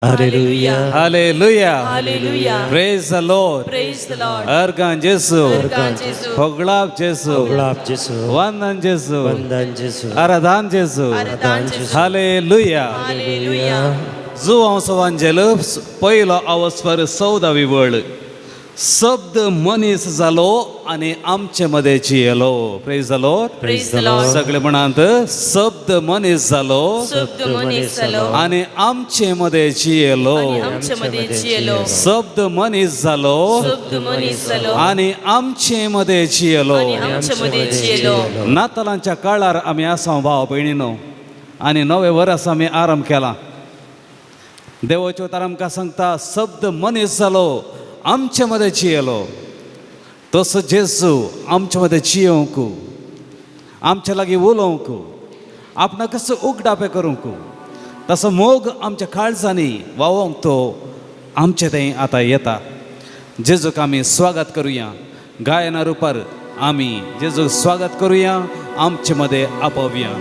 Hallelujah. Hallelujah. Hallelujah. Praise the Lord. Praise the Lord. अर्गान जेसु अर्गान जेसु. भोगलाप जेसु गुलाब जेसु वंदन जेसु वंदन जेसु आराधन जेसु आराधन जेसु. Hallelujah. Hallelujah. जो अंसवांजेल पहिलो अवस्वर 14वी वळ शब्द मनीस जालो आणि आमचे मध्ये जियेलो. Praise the lord. Praise the Lord. सगळे म्हणांत शब्द मनीस जालो शब्द मनीस जालो आणि आमचे मध्ये जियेलो. आणि आमच्या मध्ये जियेलो. शब्द मनीस जालो शब्द मनीस जालो आणि आमचे मध्ये जियेलो. आणि आमच्या मध्ये जियेलो. नातालांच्या काळार आम्ही असा भाव भयणीनो आणि नवे वर्स आम्ही आरंभ केला. देवाचे उतार आमकां सांगता शब्द मनीस जालो आमचे मध्ये जियेलो. तसो जेजू आमचे मध्ये जियोंक आमचे लागीं उलोवंक आपणा कसो उगडापे करूंक तसो मोग आमच्या काळजांनी वावोंक तो आमचे थंय आतां येता. जेजूक आमी स्वागत करुया. गायना रुपार आमी जेजूक स्वागत करुया. आमचे मध्ये आपोवया.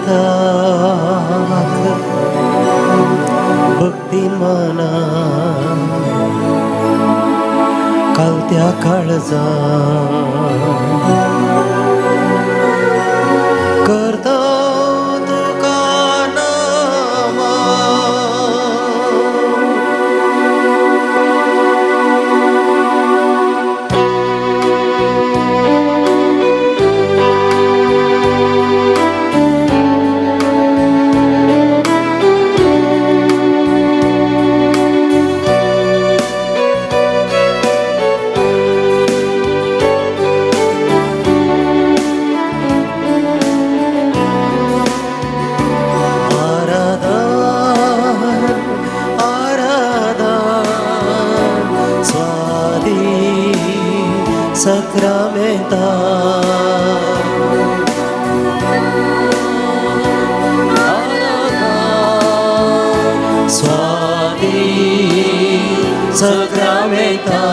सक्रमेंताक भक्तीन मना कालत्या काळजा करता तुका नामा Sacramenta Swati Sacramenta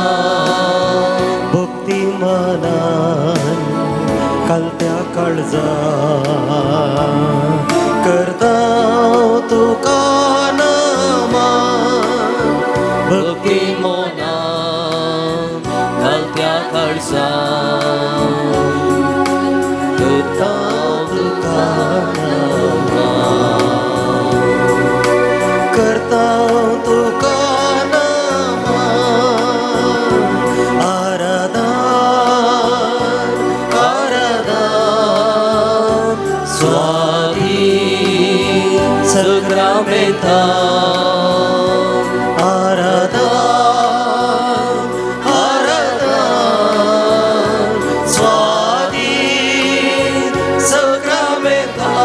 Bhakti manan Kaltya kalza Karta tuka nama Bhakti manan Kaltya kalza Karta tuka nama Karta tuka nama Aradan Aradan Swati Sacramenta Aradan Aradan Swati Sacramenta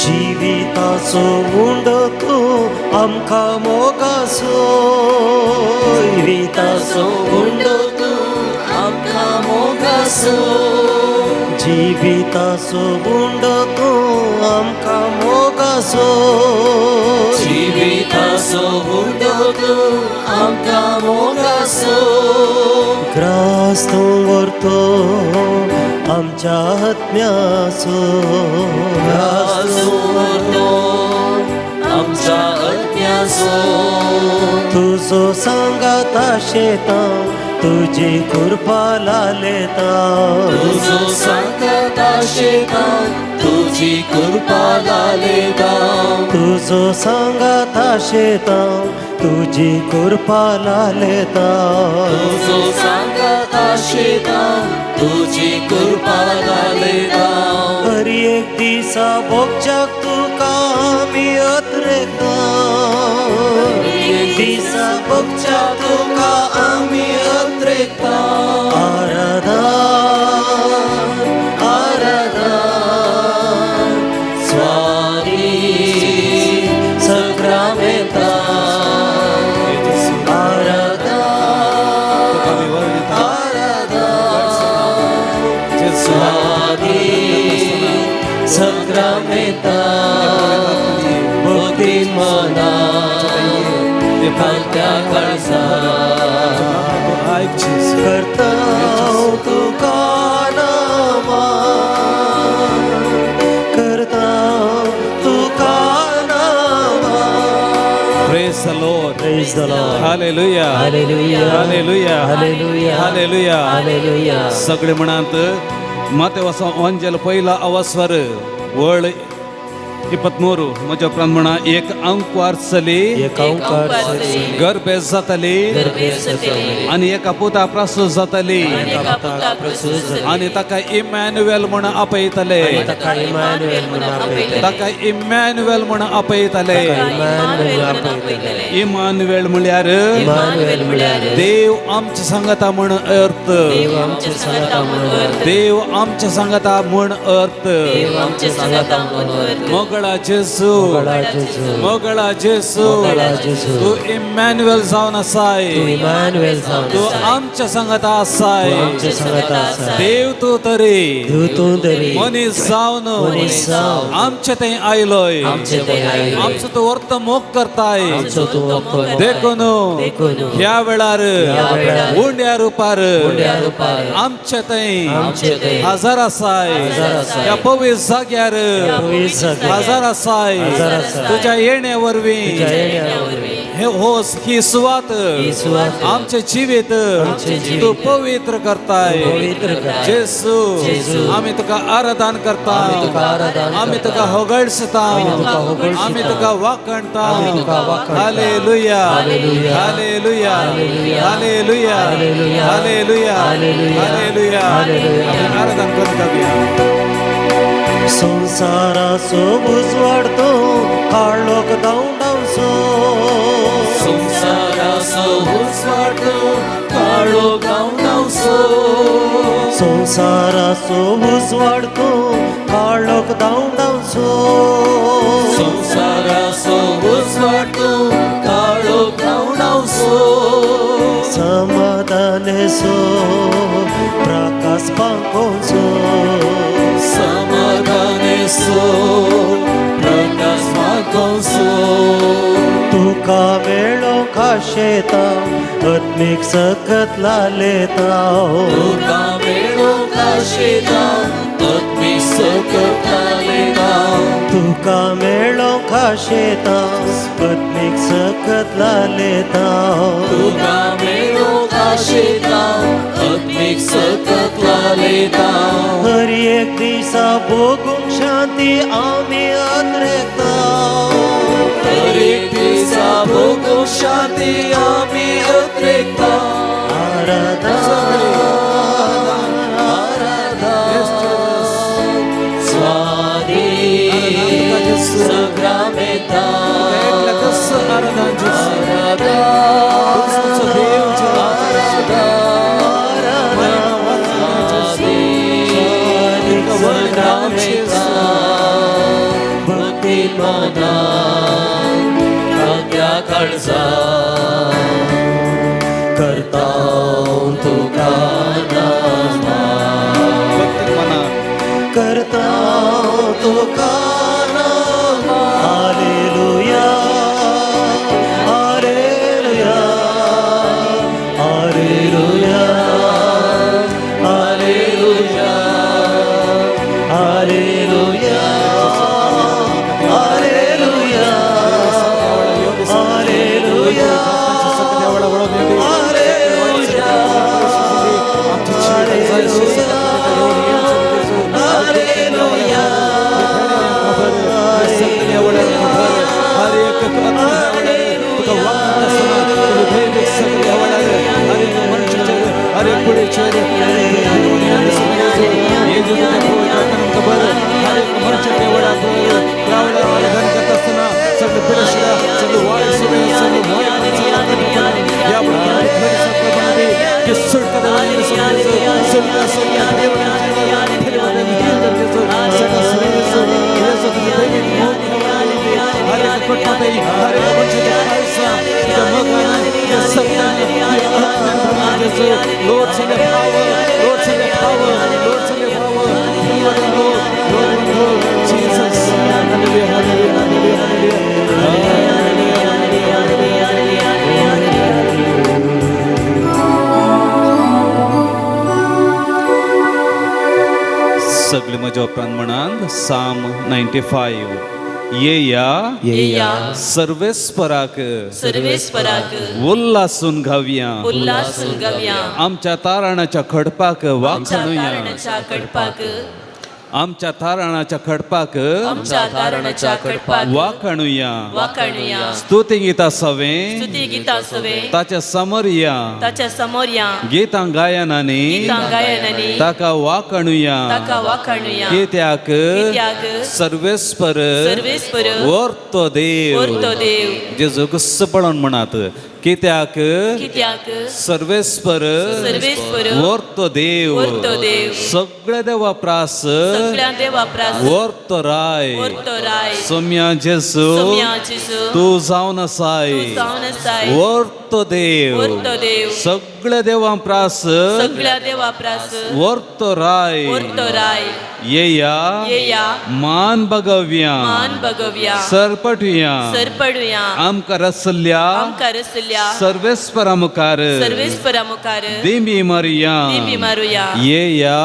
जीविताचो मुंडो तू आमकां मोगासो जीविताचो मुंडो तू आमकां मोगासो जीविताचो मुंडो तू आमकां मोगासो जीविताचो मुंडो तू आमकां मोगासो ग्रास तूं व्हरतो आमच्या आत्म्याचो ग्रास तूं व्हरतो आमच्या आत्म्याचो तुजो सांगात आशेता तुजी कृपा लालेता तुजो सांगात आशेता तुजी कृपा लालेता तुजो सांगात आशेता तुजी कृपा लालेता तुजो सांगात आशेता तुजी कृपा लालेता हर एक दिसा भोगच्याक तुका आमी अत्रेता हर एक दिसा भोगच्याक तुका आमी अत्रेता स्वाधीन संग्रामेता भक्ती मना त्या कळसा करता तुका नामा करता तुका नामा. Praise the Lord. Praise the Lord. Hallelujah. Hallelujah. Hallelujah. Hallelujah. Hallelujah. Hallelujah. सगळे म्हणत माते वसा अंजल पहिला अवस्वर वळ 23 म्हज्या उपरांत म्हणा एक अंक वारसली एक ओंकार सरी गर्भे जातली आणि एका पुता प्रसूत जातली आणि ताका इमॅन्युएल म्हण आपयतले ताका इमॅन्युएल म्हणून आपयतले. ताका इमॅन्युएल म्हण आपयतले इमॅन्युएल आपयतले. इमॅन्युएल म्हळ्यार इमॅन्युएल म्हळ्यार देव आमच्या संगता म्हण अर्थ देव आमचे संगता म्हणून देव आमच्या संगता म्हण अर्थ देव आमचे संगता म्हणून मोगळा जेसू मोगळा जेसू मोगळा जेसू मोगळा जेसू तू इमॅन्युएल जावन आसाय तू इमॅन्युएल जावन तू आसाय. आमच्या संगता आसाय तू आमचे संगता आसाय. देव तू तरी देव तू तरी मनीस जावन मनीस जावन आमचे थंय आयलोय आमचे थंय आयलोय. आमचो तू वर्त मोग करताय आमचो तू वक्तो देखून देखून ह्या वेळार वेळार उंड्या रुपार उंड्या रुपार आमचे थंय आमचे थंय हजार आसाय हजार आसाय. ह्या पवित्र जाग्यार पवित्र जाग्यार हजार आसाय हजार आसाय. तुझ्या येण्या वरवीं तुझ्या येण्या वरवीं हे होस ही सुवात ही सुवात आमचे जिवीत आमचे जिवीत तू पवित्र करताय पवित्र करताय. जेसू जेसू आम्ही तुका आराधन करता आम्ही तुका आराधन आम्ही करता. तुका होगळसता आम्ही तुका होगळसता. आम्ही तुका वाखणता आम्ही तुका वाखणता. Hallelujah hallelujah. Hallelujah hallelujah. Hallelujah hallelujah. Hallelujah hallelujah. Hallelujah hallelujah. आपण आराधन करता संसाराचो उजवाडतो काळोख धांवडावचो संसाराचो उजवाडतो काळोख धांवडावचो संसाराचो उजवाडतो काळोख धांवडावचो संसाराचो उजवाडतो काळोख धांवडावचो समाधानेचो प्रकाश पांकोचो समाधानेचो प्रकाश पांकोचो तुका मेळो खाशेता आत्मीक सकत लालेता तुका मेळो खाशेता आत्मीक सकत लालेता तुका मेळो खाशेता आत्मीक सकत लालेता तुका मेळो खाशेता आत्मीक सकत लालेता हर एक दिसा भोगूंक शांती आमी अद्रेकता हर एक दिसा भोगूंक शांती आमी अद्रेकता स्वाधीन संग्रामेता भक्ती मना त्या काळजा करता तुका नामा भक्ती मना करता तुका नामा. Hallelujah hallelujah hallelujah hallelujah hallelujah hallelujah hallelujah Lord, send your power. Lord, send your power. Lord, send your power. Lord, Jesus. Hallelujah, hallelujah, hallelujah, सगळे म्हज्या उपरांत म्हणान साम 95 येया सर्वेस्पराक सर्वेस्पराक उल्हासून घावया उल्हासून गावया आमच्या तारणाच्या खडपाक आमच्या वाखणुया तारणाच्या कडपाक आमच्या तारणाच्या खडपाक आमच्या तारणाच्या कडपाक वाखणुया वाखाणुया स्तुती गीता सवे स्तुती गीता सवे ताच्या समोरया ताच्या समोर या गीतां गायनांनी गीतां गायनांनी ताका वाखणुया ताका वाखाणुया कित्याक कित्याक सर्वेस्पर सर्वेस्पर वर्तो देव वर्तो देव जेजू घुस्स पडून म्हणत कित्याक कित्याक सर्वेस्पर सर्वेस्पर वर्तो देव वर्तो देव सगळे देवा प्रास सगळ्या देवा प्रास वर्तो राय वर्तो राय सोम्या जेजू सोम्या जेजू तू जावन आसाय तू जावन आसाय वर्तो देव वर्तो देव सगळे देवा प्रास सगळ्या देवा प्रास वर्तो राय वर्तो राय येया मान बगव्या मान बगव्या सरपटुया सरपडुया आमकां रसल्या आमकां रसल्या सर्वेस्परा मुखार सर्वेस्परा मुखार दिमी मारुया दिमी मारुया येया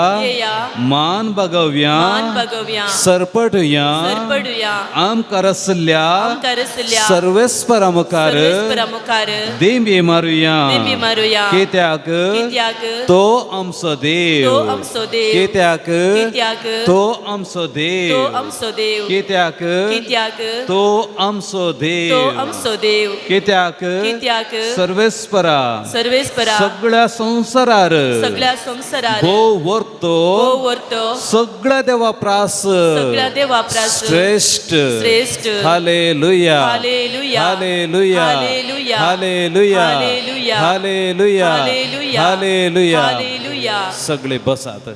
मान बगव्या मान बगव्या सरपटुया सरपडुया आमकां रसल्या आमकां रसल्या सर्वेस्परा मुखार सर्वेस्परा मुखार दिमी मारुया दिमी मारुया कित्याक कित्याक तो आमचो देव तो आमचो देव कित्याक कित्याक तो आमचो तो देव आमचो देव कित्याक कित्याक तो आमचो तो देव आमचो देव कित्याक कित्याक सर्वेस्परा सर्वेस्परा सगळ्या संसारार सगळ्या संसारार भोव वर्तो वर्तो सगळ्या देवा प्रास सगळ्या देवा प्रास श्रेष्ठ श्रेष्ठ hallelujah hallelujah hallelujah hallelujah hallelujah hallelujah hallelujah hallelujah hallelujah hallelujah सगळे बसात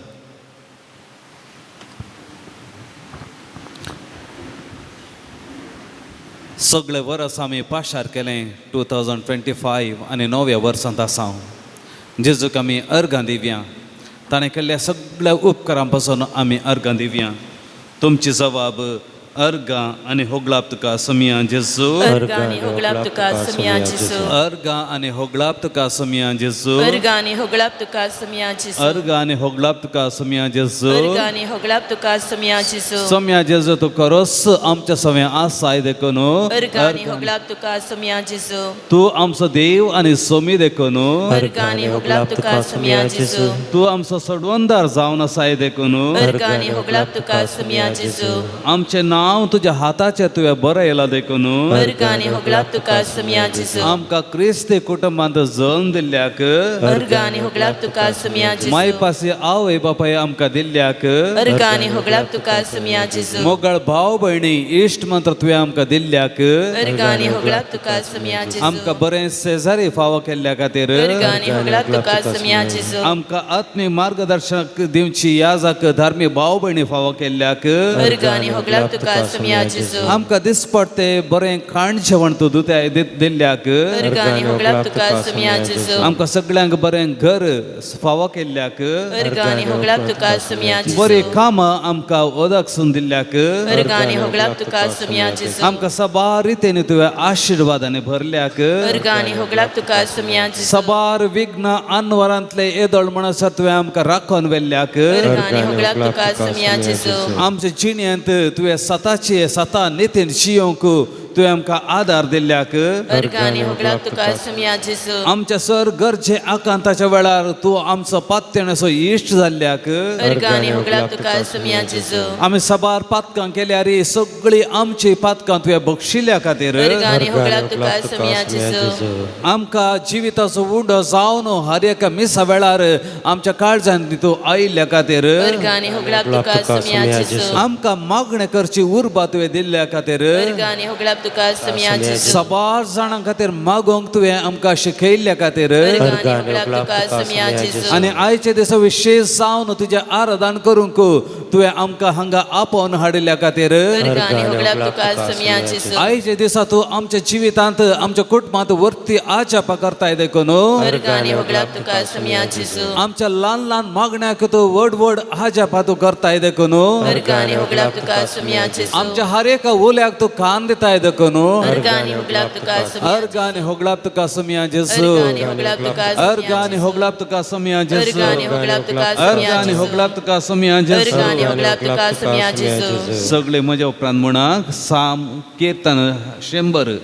सगळे वर्स आमी पाशार केलें 2025 आनी 9व्या वर्सांत आसा हांव जेजूक आमी अर्गां दिवया ताणें केल्ल्या सगळ्या उपकारां पासून आमी अर्गां दिवया तुमची जबाब अर्गां आनी होगलाप तुका समिया जेजू अर्गानी होगलाप तुका समिया जेजू अर्गां आनी होगलाप तुका समिया जेजू अर्गानी होगलाप तुका समिया जेजू अर्गां आनी होगलाप तुका समिया जेजू अर्गानी होगलाप तुका समिया जेजू समिया जेजू तू खरोच आमच्या सवे आसाय देखून अर्गानी होगलाप तुका समिया जेजू तू आमचो देव आनी सोमी देखून अर्गानी होगलाप तुका समिया जेजू तू आमचो सोडवणदार जावन आसाय देखून अर्गानी होगलाप तुका समिया जेजू आमचे नांव तुज्या हाताचे तुवें बरयलां देखून अर्गानी होगलाप तुका समिया जेजू आमकां क्रिस्ती कुटुंबांत जल्म दिल्ल्याक अर्गानी होगलाप तुका समिया जेजू माय पासी आवय बापाय आमकां दिल्ल्याक अर्गानी होगलाप तुका समिया जेजू मोगळ भाव भयणी इश्ट मंत्र तुवें आमकां दिल्ल्याक अर्गानी होगलाप तुका समिया जेजू आमकां बरें शेजारी फावो केल्ल्या खातीर अर्गानी होगलाप तुका समिया जेजू आमकां आत्मीक मार्गदर्शक दिवची याजक धार्मीक भाव भयणी फावो केल्ल्याक अर्गानी होगलाप तुका समिया जेजू आमकां दिसपडते बरें खाण जेवण तूं दिल्ल्याक अर्गानी होगलाप तुका समिया जेजू आमकां सगळ्यांक बरें घर फावो केल्ल्याक अर्गानी होगलाप तुका समिया जेजू बरी कामां आमकां ओदकसून दिल्ल्याक अर्गानी होगलाप तुका समिया जेजू आमकां सबार रितीन तुवें आशिर्वादांनी भरल्याक अर्गानी होगलाप तुका समिया जेजू सबार विघ्न आनवरांतले येदोळ म्हणसर तुवें आमकां राखून व्हेल्ल्याक अर्गानी होगलाप तुका समिया जेजू आमच्या जिणेंत तुवें स्वता नितीन जियोंक तुवें आमकां आदार दिल्ल्याक अर्गानी होगलाप तुका समिया जेजू आमच्या सर गरजे आकांताच्या वेळार तूं आमचो पात्याचो इश्ट जाल्ल्याक अर्गानी होगलाप तुका समिया जेजू आमी सबार पातकां केल्यार सगळीं आमची पातकां तुवें बक्षिल्ल्या खातीर अर्गानी होगलाप तुका समिया जेजू आमकां जिविताचो उडो जावन हर एका मिसा वेळार आमच्या काळजांत तूं आयिल्ल्या खातीर अर्गानी होगलाप तुका समिया जेजू आमकां मागणें करची उर्बा तुवें दिल्ल्या खातीर अर्गानी होगलाप होगलाप तुका सुमिया जेजू सबार जाणां खातीर मागोंक तुवें आमकां शिकयल्ल्या खातीर अर्गानी होगलाप तुका सुमिया जेजू आनी आयचे दिसा विशेश जावन तुजें आराधन करूंक तुवें आमकां हांगा आपोवन हाडिल्ल्या खातीर अर्गानी होगलाप तुका सुमिया जेजू आयचे दिसा तूं आमच्या जिवितांत आमच्या कुटुंबांत वर्ती आचापा करताय देखून अर्गानी होगलाप तुका सुमिया जेजू आमच्या ल्हान ल्हान मागण्याक तूं व्हड व्हड आचापा तूं करताय देखून अर्गानी होगलाप तुका सुमिया जेजू आमच्या हर एका उल्याक तूं कान दिताय देखून अर्गानी होगलाप तुका सुमिया अर्गानी होगलाप तुका सुमिया जेजू अर्गानी होगलाप तुका अर्गानी होगलाप तुका सुमिया जेजू अर्गानी होगलाप तुका सुमिया अर्गानी होगलाप तुका सुमिया जेजू अर्गानी होगलाप तुका सुमिया जेजू सगळे म्हज्या उपरांत म्हणाक साम कीर्तन 100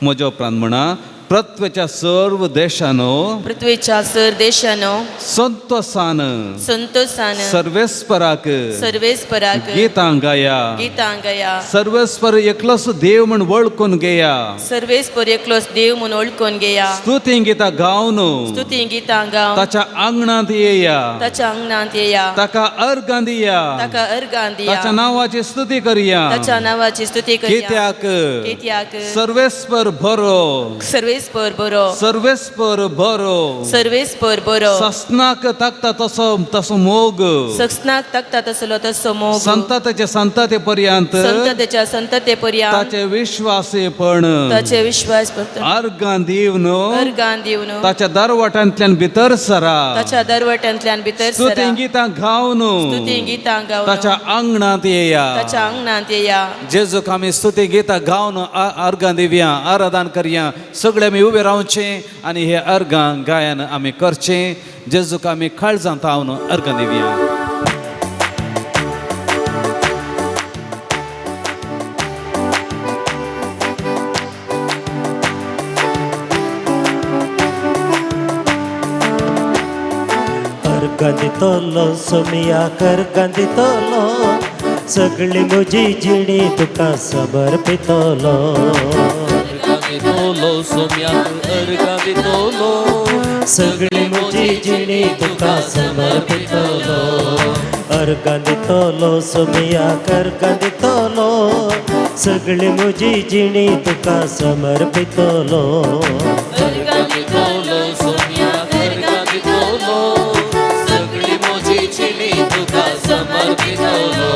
म्हज्या उपरांत म्हणा पृथ्वीच्या सर्व देशानो पृथ्वीच्या सर देशानो संतोषान संतोषान सर्वेस्पराक सर्वेस्पराक गीतां गाया गीतांगया सर्वेस्पर एकलोच देव म्हण वळखून घेया सर्वेस्पर एकलोच देव म्हणून ओळखून घेया स्तुती गितां गावन स्तुती गीतां गावन ताच्या आंगणांत येया ताच्या अंगणांत येया ताका अर्गां दिया ताका अर्गां दिया ताच्या नांवाची स्तुती करया ताच्या नावाची स्तुती करया कित्याक कित्याक सर्वेस्पर बरो सर्वेस्पर बरो सर्वेस्पर बरो सर्वेस्पर बरो सस्नाक ताकता तसो मोग सक्षनाक तक्ता तसलो तसो मोग संततेचे संतते पर्यंत संततेच्या संतते पर्यंत ताचे विश्वासीपण ताचे विश्वास अर्गां दिवन अर्गां दिवन ताच्या दरवटांतल्यान भितर सरा ताच्या दरवट्यांतल्यान भितर स्तुती सरा गितां गावन स्तुती गीतां गावन ताच्या आंगणांत येया ताच्या अंगणांत येया जेजूक आमी स्तुती गितां गावन अर्गां दिवया आराधन करया सगळे आमी उबे रावचे आनी हे अर्गां गायन आमी करचें जेजूक आमी काळजांत हावन अर्गां दिवया अर्गंदितलो सोमियाक अर्गंदितलो सगळी म्हजी जिणी तुका समर्पितलो अर्गांदितलो सोम्याक अर्गांदितलो सगळी म्हजी जिणी तुका समर्पितलो अर्गंदितलो सोमियाक अर्गंदितलो सगळी म्हजी जिणी तुका समर्पितलो अर्गांदितलो सोम्याक अर्गांदितलो सगळी म्हजी जिणी तुका समर्पितलो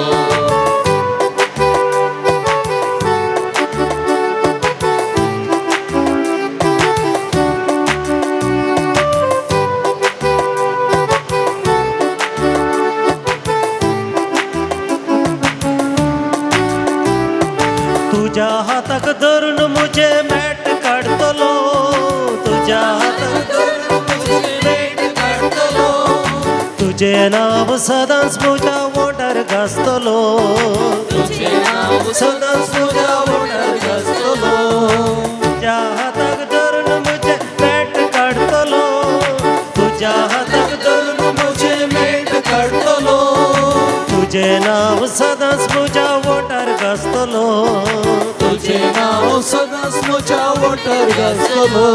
तुझ्या हाताक धरून मुझे मॅट काढतलो तुझ्या हाताक धरून मुझे मॅट काढतलो तुझे नाव सदांच म्हज्या ओठार घासतलो तुझे नाव सदांच म्हज्या ओठार घासतलो तुझ्या हाताक धरून मुझे मॅट काढतलो तुझ्या हाताक धरून मुझे मॅट काढतलो तुझे नाव सदांच म्हज्या ओठार घासतलो तुझे नाव सदांच म्हज्या ओठार घासतलो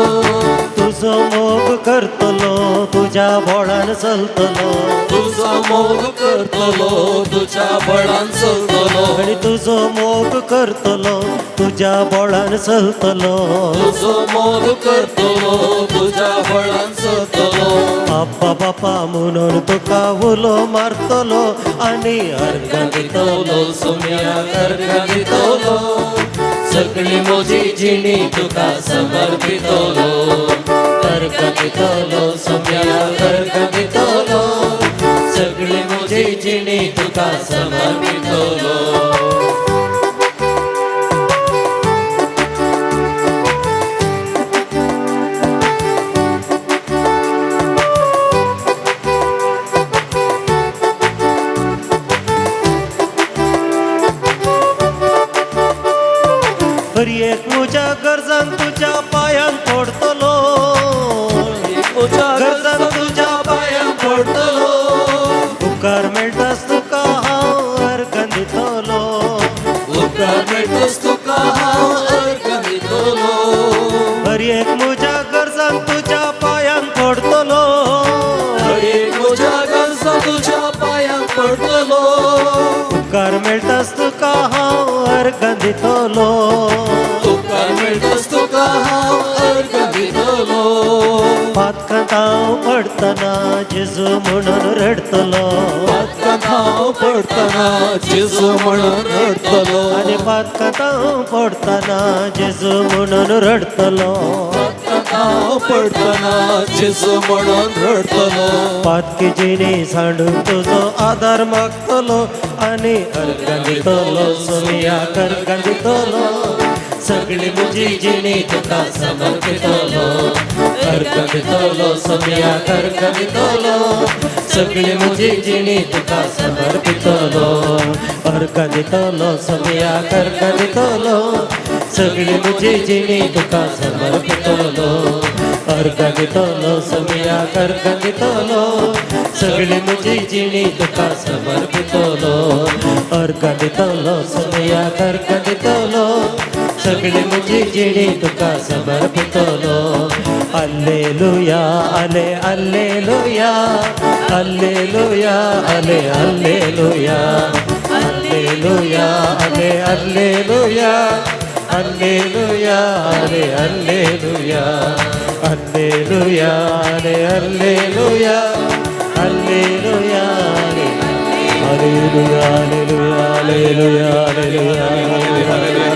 तुझो मोग करतलो तुझ्या बोळान चलतलो तुझो मोग करतलो तुझ्या बळान चलतलो आणि तुझो मोग करतलो तुझ्या बोळान चलतलो तुझो मोग करतलो तुझ्या बळान चलतलो आप्पा बापा म्हणून तुका उलो मारतलो आणि अर्गांदितलो सोम्याक अर्गांदितलो सगळी म्हजी जिणी तुका समर्पितलो अर्गांदितलो सोम्याक अर्गांदितलो सगळी म्हजी जिणी तुका समर्पितलो हरी एक म्हज्या गरजान तुझ्या पायान पडतलो गरजान तुझ्या पायान पडतलो उपकार मेळटास तुका हांव अर्गां दितलो उपकार मेळटस तुका हांव अर्गां दितलो हरी एक म्हज्या गरजान तुझ्या पायान पडतलो हरी एक म्हज्या गरजा तुझ्या पांयाक पडतलो उपकार मेळटास तुका हांव अर्गां दितलो पातकांत पडतना जेजू म्हणून रडतलो पातकांत पडतना जेजू म्हणून रडतलो आनी पातकांत पडतना जेजू म्हणून रडतलो पातकांत पडतना जेजू म्हणून रडतलो पातकी जिणी सांडून तुजो आदार मागतलो आनी अर्घां दितलो सोमिया अर्घां दितलो सगळी म्हजी जिणी तुका समर्पितलो अर्घां दितलो सोमिया अर्घां दितलो सगळी म्हजी जिणी तुका समर्पितलो अर्घां दितलो सोमिया अर्घां दितलो सगळी म्हजी जिणी तुका समर्पितलो अर्घां दितलो सोमिया अर्घां दितलो सगळी म्हजी जिणी तुका समर्पितलो अर्घां दितलो सोमिया अर्घां दितलो सगळी म्हजी जिणी तुका समर्पितलो हल्लेलुया आले हल्लेलुया हल्लेलुया आले हल्लेलुया हल्लेलुया आले हल्लेलुया हल्लेलुया आले हल्लेलुया हल्लेलुया आले हल्लेलुया हल्लेलुया आले hallelujah hallelujah hallelujah hallelujah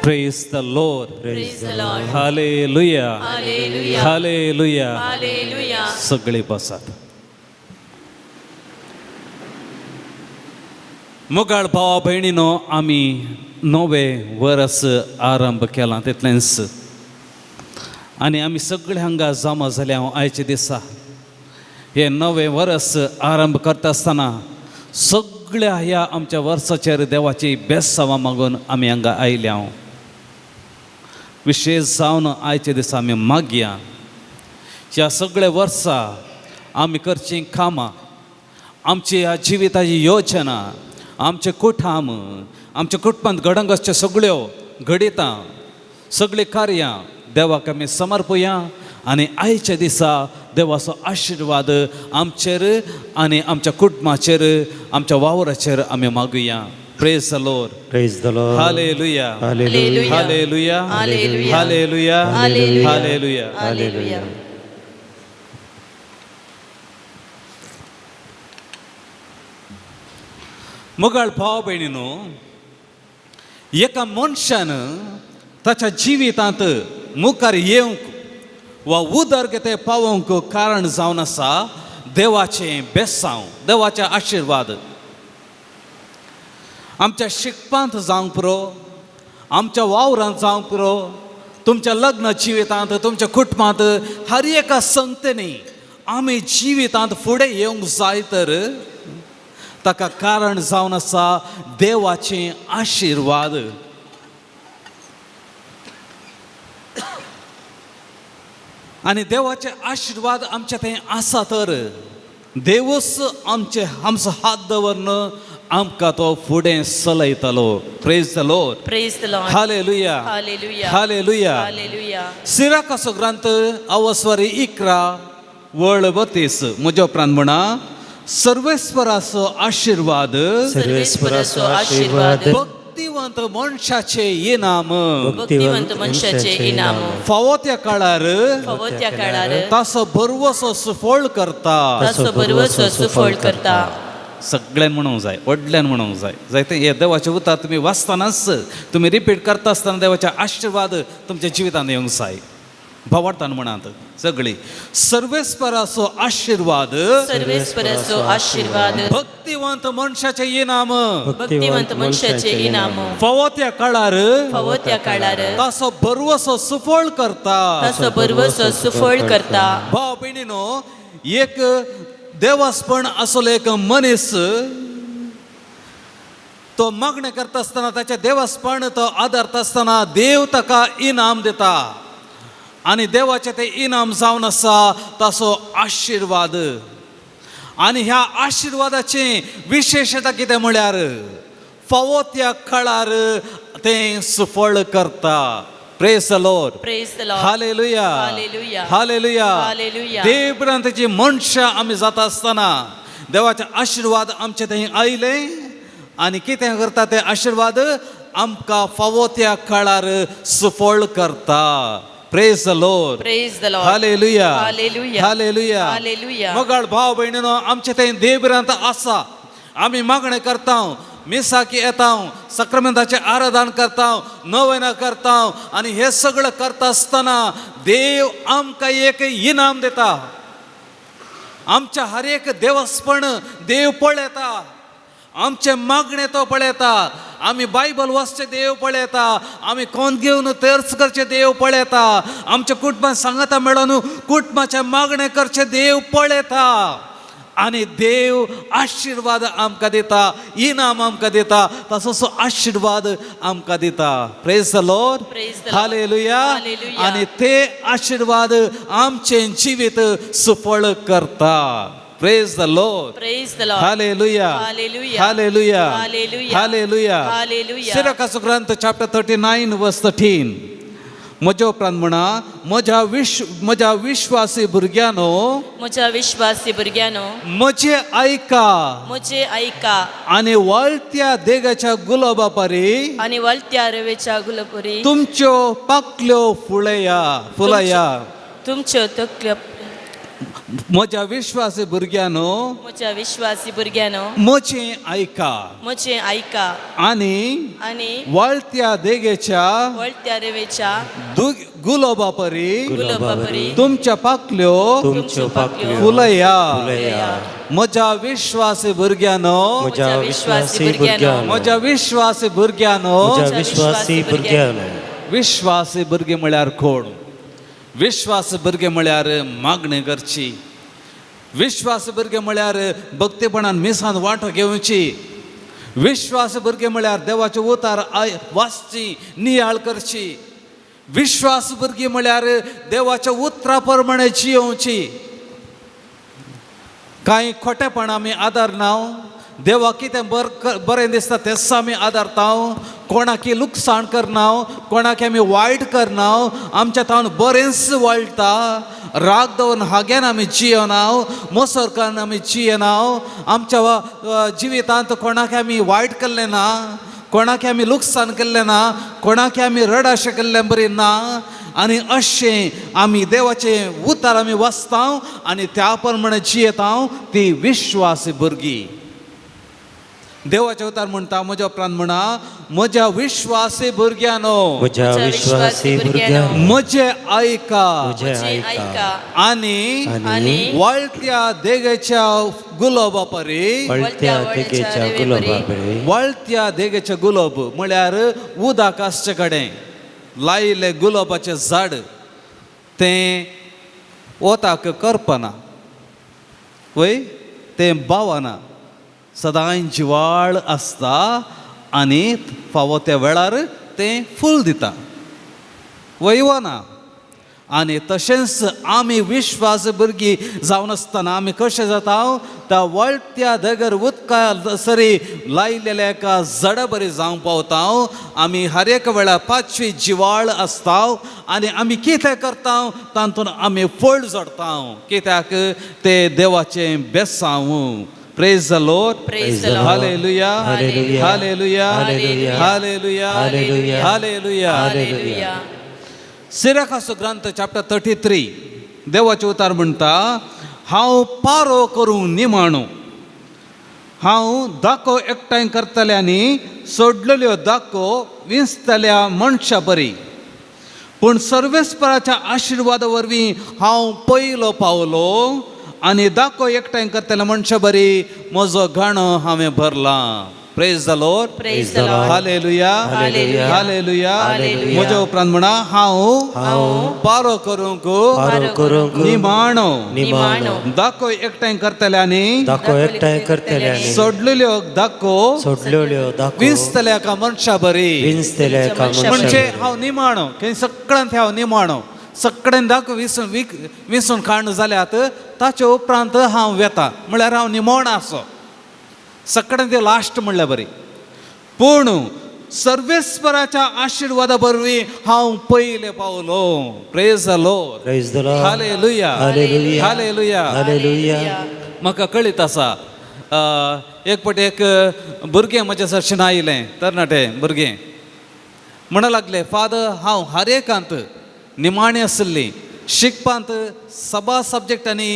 Praise the Lord. Praise the Lord. Hallelujah. Hallelujah. Hallelujah. Hallelujah. सगळे बसात. मुगाळ भावा भयणीनो आमी नवे वर्स आरंभ केला तितलेंच आनी आमी सगळे हांगा जमा जाल्या आयचे दिसा हे नवे वर्स आरंभ करता आसतना सगळ्या ह्या आमच्या वर्साचेर देवाची बेसांवां मागून आमी हांगा आयल्या विशेष जावन आयचे दिसा आमी मागया ह्या सगळे वर्सां आमी करचीं कामां आमची ह्या जिविताची योजना आमचे कुटुंब आमच्या कुटुंबांत घडोवंक आसच्यो सगळ्यो घडितां सगळीं कार्यां देवाक आमी समर्पया आनी आयच्या दिसा देवाचो आशिर्वाद आमचेर आनी आमच्या कुटुंबाचेर आमच्या वावराचेर आमी मागुया Praise the Lord. Praise the Lord. Hallelujah. Hallelujah. Hallelujah. Hallelujah. Hallelujah. Hallelujah. Hallelujah. Hallelujah. मुगाळ भाव भयणीनो एका मनशान ताच्या जिवितांत मुखार येवंक वा उदरगते पावोवंक कारण जावन आसा देवाचें बेसांव देवाचे आशिर्वाद आमच्या शिकपांत जावंक पुरो आमच्या वावरांत जावंक पुरो तुमच्या लग्न जिवितांत तुमच्या कुटुंबांत हर एका संगतेनी आमी जिवितांत फुडें येवंक जाय तर ताका कारण जावन आसा देवाचें आशिर्वाद आनी देवाचे आशिर्वाद आमचे थंय आसा तर देवूच आमचो हात दवरन आमकां तो फुडें चलयतलो. Praise the lord. Praise the Lord. Hallelujah. Hallelujah. Hallelujah. Hallelujah. सिराकाचो ग्रंथ अवस्वारी 11 वळ 32 म्हज्या उपरांत म्हणा, सर्वेस्पराचो आशिर्वाद सर्वेस्पराचो आशीर्वाद भक्तिवंत मनशाचे इनाम भक्तिवंत मनशाचे इनाम फावो त्या काळार फावो त्या काळार तासो बरवसो सुफळ करता. ताचो बरवसो सुफळ करता. सगळ्यान म्हणूंक जाय, व्हडल्यान म्हणूंक जाय. जायते हे देवाचे उतार तुमी वाचतानाच तुमी रिपीट करता आसतना देवाचे आशिर्वाद तुमच्या जिवितांत येवंक जाय. भावार्थान म्हणात सगळी. सर्वेस्पराचो आशिर्वाद सर्वेस्पराचो आशीर्वाद भक्तिवंत मनशाचे इनाम भक्तिवंत मनशाचे इनाम फावो त्या काळार फावो त्या काळार तासो बरवसो सुफळ करता. ताचो बरवसो सुफळ करता. भाव भयणीनो, एक देवास्पण असलो एक मनीस तो मागणे करता आसतना ताचे देवास्पण तो आदारता आसतना देव ताका इनाम दिता. आनी देवाचें तें इनाम जावन आसा ताचो आशिर्वाद. आनी ह्या आशिर्वादाची विशेशता कितें म्हळ्यार फावो त्या काळार तें सुफळ करता. Praise the lord. Praise the Lord. Hallelujah. Hallelujah. Hallelujah. Hallelujah. देवरांतची मनशां आमी जाता आसतना देवाचे आशिर्वाद आमचे थंय आयले आनी कितें करता ते आशिर्वाद आमकां फावो त्या काळार सुफळ करता. Praise the lord. Praise the Lord. Hallelujah. Hallelujah. Hallelujah. Hallelujah. मगाळ भाव भयणीनो, आमचे थंय देवरांत आसा. आमी मागणें करता, मिसाकी येता, सक्रामेंताचें आराधन करता, नवेना करता आनी हें सगळें करता आसतना देव आमकां एक इनाम दिता. आमच्या हर एक देवस्पण देव पळयता. आमचे मागणे तो पळयता. आमी बायबल वाचचे देव पळयता. आमी कोण घेवन तेर्च करचे देव पळयता. आमच्या कुटुंबान सांगता मेळोन कुटुंबाचे मागणे करचे देव पळयता. आनी देव आशिर्वाद आमकां दिता, इनाम आमकां दिता. तसो आशिर्वाद आमकां दिता. Praise the lord. Praise the Lord. Hallelujah. Hallelujah. आनी ते आशिर्वाद आमचें जिवीत सुफळ करता. Praise the lord. Praise the Lord. Hallelujah. Hallelujah. Hallelujah. Hallelujah. Hallelujah. Hallelujah. सिराकाचो ग्रंथ चॅप्टर 39 वर्स 13. म्हज्या उपरांत म्हणा, म्हज्या विश्वासी भुरग्यानो, म्हज्या विश्वासी भुरग्यानो, म्हजे ऐका म्हजे ऐका आनी वळत्या देगाच्या गुलाबा परी आनी वळत्या रवेच्या गुलाबरी तुमच्यो पाकल्यो फुलया. तुमच्यो तकल्यो. म्हज्या विश्वासी भुरग्यानो, म्हज्या विश्वासी भुरग्यानो, म्हजें ऐका म्हजें ऐका आनी आनी वळत्या देगेच्या वळत्या रवेच्या गुलाबा परी गुलाबापरी तुमच्या पाकल्यो तुमच्यो पाकल्यो फुलया. फुलया. म्हज्या विश्वासी भुरग्यानो, म्हज्या विश्वासी भुरग्यानो, म्हज्या विश्वासी भुरग्यानो. म्हज्या विश्वासी भुरग्यानो. विश्वासी भुरगे म्हळ्यार कोण? विश्वास भुरगे म्हळ्यार मागणी करची. विश्वास भुरगे म्हळ्यार भक्तीपणान मिसान वांटो घेवची. विश्वास भुरगे म्हळ्यार देवाचे उतार वाचची, नियाळ करची. विश्वास भुरगी म्हळ्यार देवाच्या उतरा प्रमाणे जियोवची. कांय खोटेपण आमी आदारनाव. देवा कितें बरें दिसता तेच आमी आदारता. कोणाकी लुकसाण करनाव, कोणाक आमी वायट करनाव. आमच्या तावन बरेंच वाळटा. राग दवरून हाग्यान आमी जियनाव, मोसर करून आमी जियनाव. आमच्या जिवितांत कोणाक आमी वायट केल्लें ना, कोणाक आमी लुकसाण केल्लें ना, कोणाक आमी रडाशें केल्लें बरी ना. आनी अशें आमी देवाचें उतार आमी वाचता आनी त्या प्रमाणे जियेता. ती विश्वासी भुरगीं. देवाचे उतार म्हणटा, म्हज्या उपरांत म्हणा, म्हज्या विश्वासी भुरग्यानो, म्हज्या विश्वासी भुरग्यानो, म्हजे ऐका म्हजे ऐका आनी आनी वळत्या देगेच्या गुलाबा परी वळत्या देगेच्या गुलाबा परी. वळत्या देगेचे गुलाब म्हळ्यार उदक आसचे कडेन लायिल्लें गुलाबाचें झाड. तें ओताक करपना वय, तें बावना. सदां जिवाळ आसता आनी फावो त्या वेळार तें फूल दिता. वयवना. आनी तशेंच आमी विश्वास भुरगीं जावन आसतना आमी कशें जाता त्या वळत्या धगर उदका सरी लायलेल्या एका जडा बरी जावंक पावता आमी हर एक वेळार पांचवी जिवाळ आसता आनी आमी कितें करता तातूंत आमी फळ जोडता कित्याक ते देवाचें बेसांव Praise the Lord. Praise the Lord. Hallelujah. Hallelujah. Hallelujah. Hallelujah. Hallelujah. Hallelujah. Hallelujah. Hallelujah. सिराकाचो ग्रंथ चॅप्टर 33 देवाचे उतार म्हणटा हांव पारो करूंक निमाणो हांव दाखो एकठांय करतल्यांनी सोडलेल्यो दाखो विंचतल्या मनशा बरी पूण सर्वेस्पराच्या आशिर्वादा वरवीं हांव पयलो पावलो आनी दाखो एकठांय करतल्या मनशा बरी म्हजो गाणो हांवें भरला Praise the Lord. Praise the Lord. Hallelujah. Hallelujah. Hallelujah. Hallelujah. म्हज्या उपरांत म्हणा हांव पारो करूंक निमाणो निमाणो दाखो एकठांय करतल्यांनी दाखो एकठांय करतल्यांनी सोडलेल्यो दाखो सोडलेल्यो दाखो विंचतल्या एका मनशा बरी विंचतल्या एका मनशा म्हणजे मनशा हांव निमाणो खंय सगळ्यांत हांव निमाणो सगळ्यांत दाखो विंचून काडून जाल्यात ताचे उपरांत हांव वेता म्हळ्यार हांव निमोण आसो सगळ्यांत ते लास्ट म्हणल्यार बरी पूण सर्वेस्पराच्या आशिर्वादा वरवीं हांव पयले पावलो praise the lord Praise the Lord. Hallelujah Hallelujah. Hallelujah Hallelujah. म्हाका कळीत आसा एक पट एक भुरगें म्हज्या सरशीन आयलें तरणाटे भुरगें म्हणूंक लागलें फादर हांव हर एकांत निमाणें आसली शिकपांत सभा सब्जेक्टांनी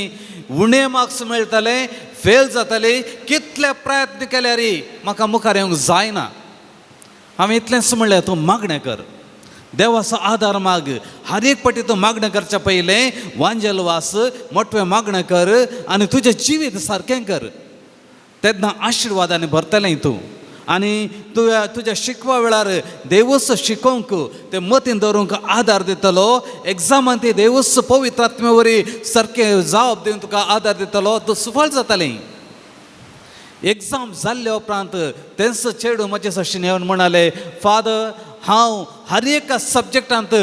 उणे मार्क्स मेळटले फेल जातले कितले प्रयत्न केल्यार म्हाका मुखार येवंक जायना हांवें इतलेंच म्हणलें तूं मागणें कर देवाचो आदार माग हर एक पाटी तूं मागणें करच्या पयलें वांजेल वास मोठवें मागणें कर आनी तुजें जिवीत सारकें कर तेन्ना आशिर्वादांनी भरतलें तूं आनी तुज्या शिकवा वेळार देवूच शिकोवंक ते मतीन दवरूंक आदार दितलो एग्जामांत ती देवूच पवित्र आत्मे वरी सारकें जाप दिवन तुका आदार दितलो तूं सफळ जातलें एग्जाम जाल्ले उपरांत तेंच चेडूं म्हजे सरशीन येवन म्हणाले फादर हांव हर एक सब्जेक्टांत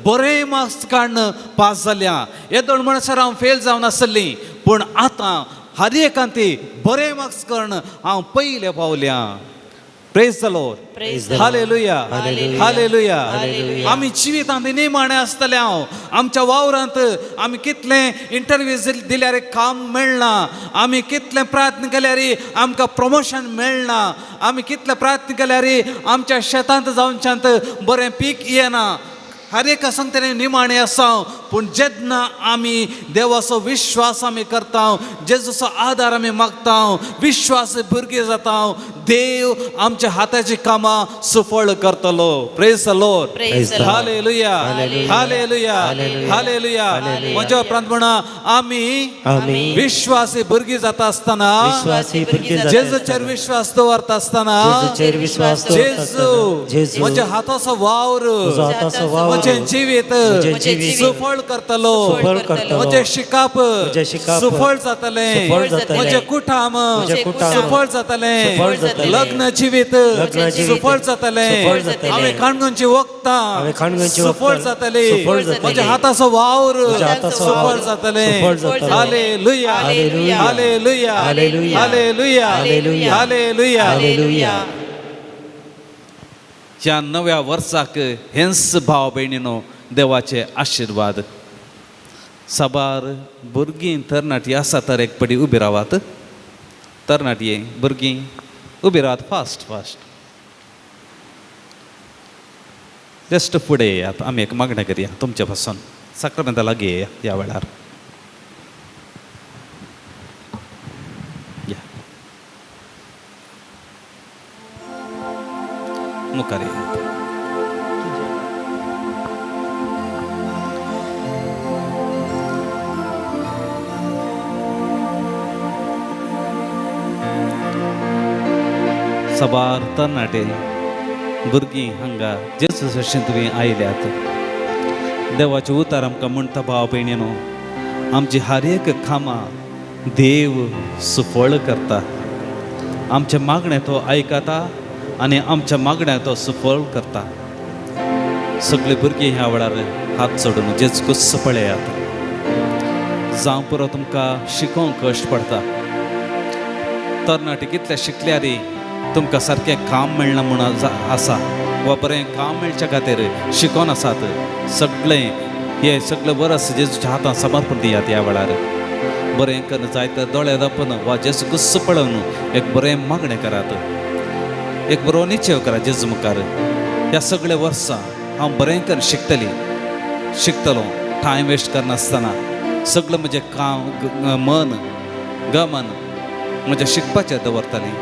बरे मार्क्स काडून पास जाल्या हे 2 म्हणसर हांव फेल जावन आसली पूण आतां हर एकांत बरे मार्क्स काडून हांव पयले पावल्या Praise the Lord. Praise the Lord. Hallelujah. Hallelujah. Hallelujah. Hallelujah. आमी जिवितांत निमाणे आसतले आमच्या वावरांत आमी कितले इंटरव्यू दिल्यार काम मेळना आमी कितले प्रयत्न केल्यार आमकां प्रमोशन मेळना आमी कितले प्रयत्न केल्यार आमच्या शेतांत जावनच्यांत बरें पीक येना हर एक सांगतले निमाणे आसा पूण जेन्ना आमी देवाचो विश्वास आमी करता जेजूचो आदार आमी मागता विश्वास भुरगीं जाता देव आमच्या हाताची कामां सफळ करतलो praise the lord Praise the Lord. Hallelujah hallelujah hallelujah म्हज्या उपरांत म्हणा आमी विश्वासी भुरगीं जाता आसतना विश्वासी भुरगीं जाता जेजूचेर विश्वास दवरता आसतना जेजूचेर विश्वास दवरता आसतना जेजू म्हज्या हाताचो वावर तुजो हाताचो वावर म्हजें जिवीत म्हजें जिवीत सफळ करतलो सफळ करतलो म्हजें शिकाप शिकाप सफळ जातलें सफळ जातलें म्हजें कुटाम म्हजें कुटाम सफळ जातलें सफळ जातलें लग्न जिवीत लग्न जिवीत सफळ जातलें सफळ जातलें हांवें काणगोंची हांवें वखदां काणगोंची सफळ वखदां जातलीं सफळ जातलीं म्हज्या हाताचो वावर म्हज्या हाताचो सफळ वावर जातलें सफळ जातलें hallelujah hallelujah hallelujah hallelujah hallelujah hallelujah hallelujah hallelujah ह्या नव्या वर्साक हेंच भाव भयणीनो देवाचे आशिर्वाद सबार भुरगीं तरणाटी आसा तर एक पडी उबी रावात तरणाटी भुरगीं उबी रावात फास्ट जस्ट फुडें येयात आमी एक मागणें करया तुमचे पासून साक्रमेंता लागीं येया ह्या वेळार या मुखार येयात सबार तरणाटे भुरगीं हांगा जेजू सरशीन तुमी आयल्यात देवाचें उतार आमकां म्हणटा भाव भयणीनो आमची हर एक कामां देव सफळ करता आमचे मागणे तो आयकता आनी आमच्या मागण्या तो सफळ करता सगळीं भुरगीं ह्या वेळार हात जोडून जेच गुस्स पळयात जावं पुरो तुमकां शिकोवंक कश्ट पडटा तरणाटी कितले शिकल्यारी तुमकां सारकें काम मेळना म्हूण आसा वा बरें काम मेळच्या खातीर शिकोन आसात सगळें हे सगळें वर्स जेजूच्या हातांत समर्पण दियात ह्या वेळार बरें करून जायते दोळे दापन वा जेजू गुस्स पळोवन एक बरें मागणें करात एक बरो निश्चय करा जेजू मुखार ह्या सगळे वर्सां हांव बरें करून शिकतलो टायम वेस्ट करनासतना सगळें म्हजें काम मन गमन म्हज्या शिकपाचेर दवरतलें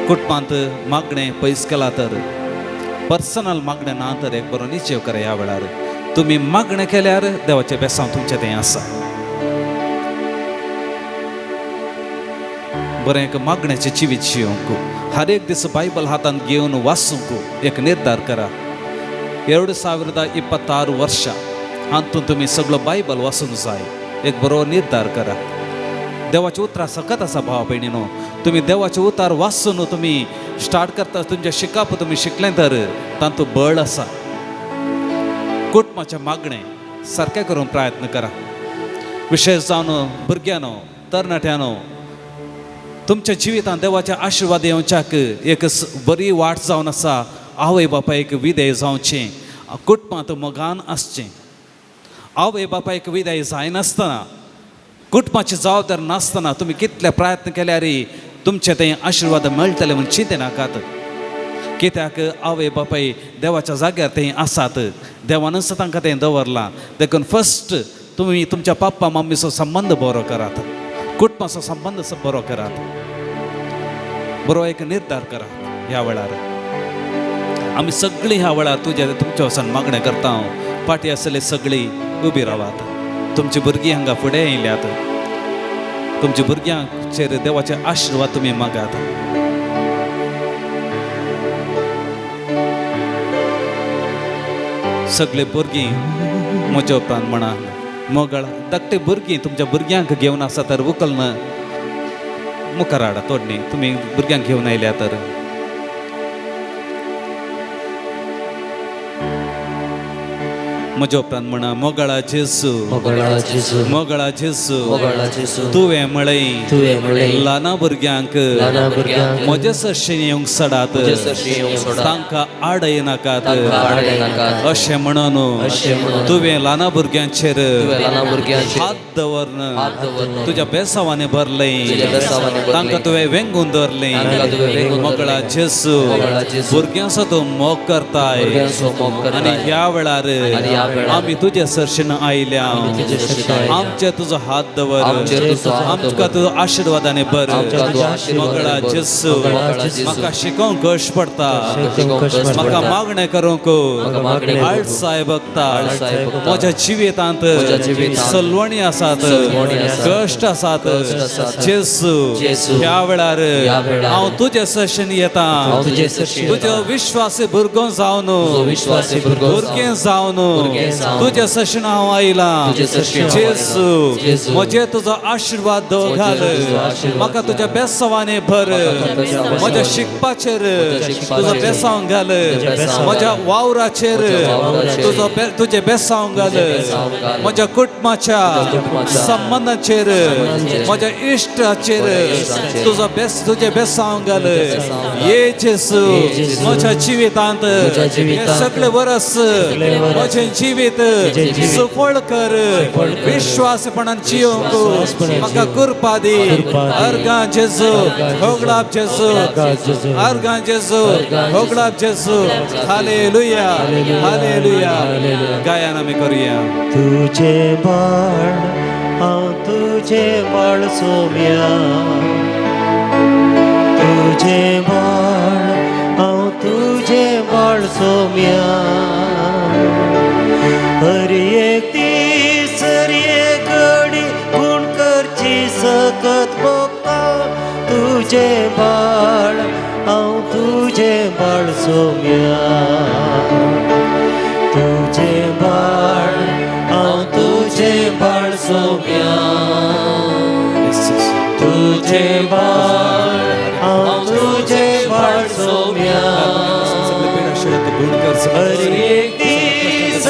कुटुंबांत मागणें पयस केला तर पर्सनल मागणें ना तर एक बरो निश्चय करा ह्या वेळार तुमी मागणें केल्यार देवाचें बेसांव तुमचें थंय आसा बरें एक मागण्याचें जिवीत जियोंक हर एक दीस बायबल हातांत घेवन वाचूंक एक निर्धार करा 2026 वर्सां हातूंत तुमी सगळो बायबल वाचूंक जाय एक बरो निर्धार करा देवाचे उतरां सकत आसा भाव भयणीनो तुमी देवाचे उतार वाचून तुमी स्टार्ट करता तुमचें शिकप तुमी शिकलें तर तातूंत बळ आसा कुटुंबाचें मागणें सारकें करून प्रयत्न करा विशेश जावन भुरग्यांनो तरणाट्यांनो तुमच्या जिवितांत देवाचे आशिर्वाद येवच्याक एक बरी वाट जावन आसा आवय बापायक विधेय जावचें कुटुंबांत मोगान आसचें आवय बापायक विधेय जायनासतना कुटुंबाची जबाबदारी नासतना तुमी कितले प्रयत्न केल्यार तुमचे थंय आशिर्वाद मेळटले म्हूण चिंतें नाकात कित्याक आवय बापाय देवाच्या जाग्यार थंय आसात देवानच तांकां थंय दवरलां देखून फस्ट तुमी तुमच्या पप्पा मम्मीचो संबंद बरो करात कुटुंबाचो संबंद बरो करात बरो एक निर्धार करा ह्या वेळार आमी सगळीं ह्या वेळार तुमच्या वचून मागणें करता फाटीं आसले सगळीं उबी रावात तुमची भुरगीं हांगा फुडें येयल्यात तुमच्या भुरग्यांचेर देवाचे आशिर्वाद तुमी मागात सगळे भुरगीं म्हज्या उपरांत म्हणा मोगळ धाकटे भुरगीं तुमच्या भुरग्यांक घेवन आसा तर उखलन मुखार हाडा तोडणी तुमी भुरग्यांक घेवन आयल्या तर म्हज्या उपरांत म्हणा मोगळा जेजू मोगळा जेजू तुवें म्हळें ल्हाना भुरग्यांक म्हजे सरशेन येवंक सडात तांकां आडय नाकात अशें म्हणून तुवें ल्हाना भुरग्यांचेर हात दवरन तुज्या बेसावांनी भरलें तांकां तुवें वेंगून दवरलें मोगळा जेजू भुरग्यांचो तूं मोग करताय आनी ह्या वेळार आमी तुजे सरशेन आयल्या आमचे तुजो हात दवर आमकां तुजो आशिर्वादाने भर मोगळा जेजू म्हाका शिकोवंक कश्ट पडटा म्हाका मागणें करूंक आळसाय भोगता म्हज्या जिवितांत सलवणी आसात कश्ट आसात जेजू ह्या वेळार हांव तुजे सरशेन येता तुजो विश्वासी भुरगो जावन भुरगें जावन तुजे सरशेन हांव आयला जेजू म्हजे तुजो आशिर्वाद घाल म्हाका तुज्या बेसावांनी भर म्हज्या शिकपाचेर तुजो बेसांव घाल म्हज्या वावराचेर तुजे बेसांव घाल म्हज्या कुटुंबाच्या संबंदाचेर म्हज्या इश्टाचेर तुजे बेसांव घाल ये जेजू म्हज्या जिवितांत हे सगळे वर्स म्हजें जिवीत सफळ कर विश्वासपणान जियोंक म्हाका कृपा दी अर्गां जेजू होगळाप जेजू अर्गां जेजू होगळाप जेजू हालेलुया हालेलुया गायन आमी करुया तुझे बाळ हांव तुझे बाळ सोम्या तुझे बाळ हांव तुझे बाळ सोम्या हर एक दीस हर एक घडी गुण करची सकत भोगता तुझे बाळ हांव तुझे बाळ सोम्या तुझे बाळ हांव तुझे बाळ सोम्या तुझे बाळ हांव तुझे बाळ सोम्या हर एक दीस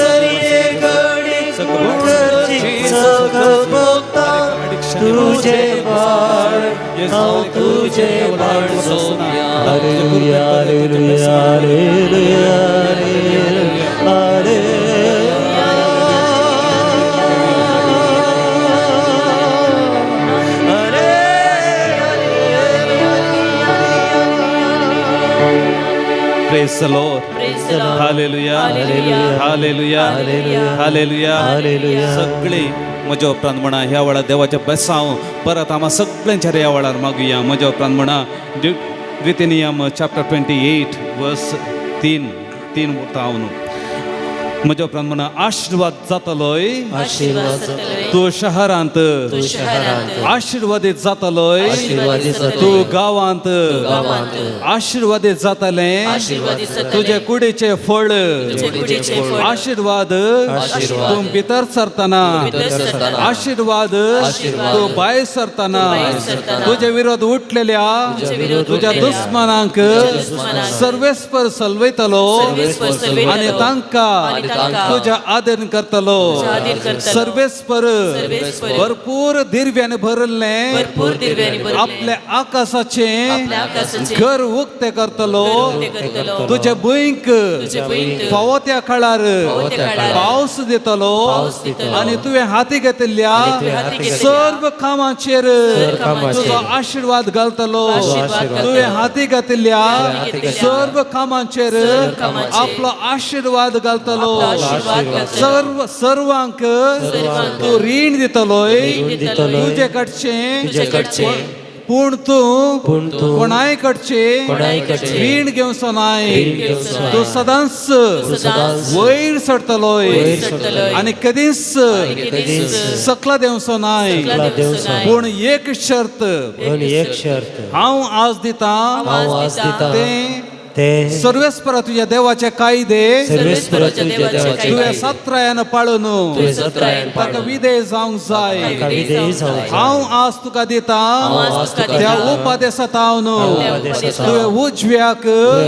तुझे बाळ हांव तुझे बाळ सोम्या hallelujah hallelujah hallelujah Praise the Lord. Praise the Lord. Hallelujah. Hallelujah. Hallelujah. Hallelujah. Hallelujah. Hallelujah. सगळी म्हज्या उपरांत म्हणा ह्या वेळार देवाचें बेसांव परत आम्हा सगळ्यांच्या ह्या वेळार मागुया म्हज्या उपरांत म्हणा द्वितीनियम चॅप्टर 28 वर्स 3 हांव न्हू म्हज्या उपरांत म्हणा आशिर्वाद जातलोय आशीर्वाद जातलोय तूं शहरांत तूं शहरांत आशिर्वादीत जातलोय आशीर्वादीत जातलोय तूं गांवांत गांवांत आशिर्वादीत जातलें आशीर्वादीत जातलें तुझे कुडीचे फळ तुझे कुडीचे फळ आशीर्वाद आशीर्वाद तूं भितर सरतना भितर सरतना आशीर्वाद आशीर्वाद तूं भायर सरतना भायर सरतना तुझे विरोध उठलेल्या तुझे विरोध तुझ्या उठलेल्या दुस्मनांक दुस्मनांक सर्वेस्पर सलवयतलो सर्वेस्पर सलवयतलो आनी आनी तांकां तांकां तुझ्या आदर करतलो तुझ्या आदर करतलो सर्वेस्पर सर्वेस्पर भरपूर दिव्याने भरले भरपूर दिव्यांनी भरले आपल्या आकाशाचे आपल्या आकाशाचे घर उक्ते करतलो घर उक्ते करतलो तुझे भुंयक तुझे भुंयक फावत्या काळार फावत्या काळार पावस दितलो पावस दितलो आणि तुवें हाती घेतिल्ल्या तुवें हाती घेतिल्ल्या सर्व कामाचेर कामाचेर तुजो आशीर्वाद घालतलो आशीर्वाद घालतलो. तुवें हाती घेतिल्ल्या घेतिल्ल्या सर्व कामाचेर सर्व कामाचेर आपलो आशीर्वाद घालतलो आपलो आशीर्वाद घालतलो. सर्वांक सर्वांक तू रीण दितलोय दितलोय. तुझे कडचे तुझे कडचे. पूण तूं कोणाय कडचे रीण घेवचो नाय घेवचो नाय. तू सदांच सदांच वयर सरतलोय वयर सरतलोय. आनी कधीच कधीच सकला देवचो नाय सकला देवचो नाय. पूण एक शर्त पण एक शर्त हांव आज दिता हांव आज दिता ते ते सर्वेस्परा तुझ्या देवाचे कायदे सर्वेस्पराचे देवाचे तुवें कायदे सत्रायान पाळून तुवें सत्रायान ताका पाळून विधेय जावंक जाय ताका विधेय जावंक जाय. हांव आज तुका दिता आज तुका त्या दिता. उपदेशांत हांव न्हू त्या उपदेशांत तुवें उजव्याक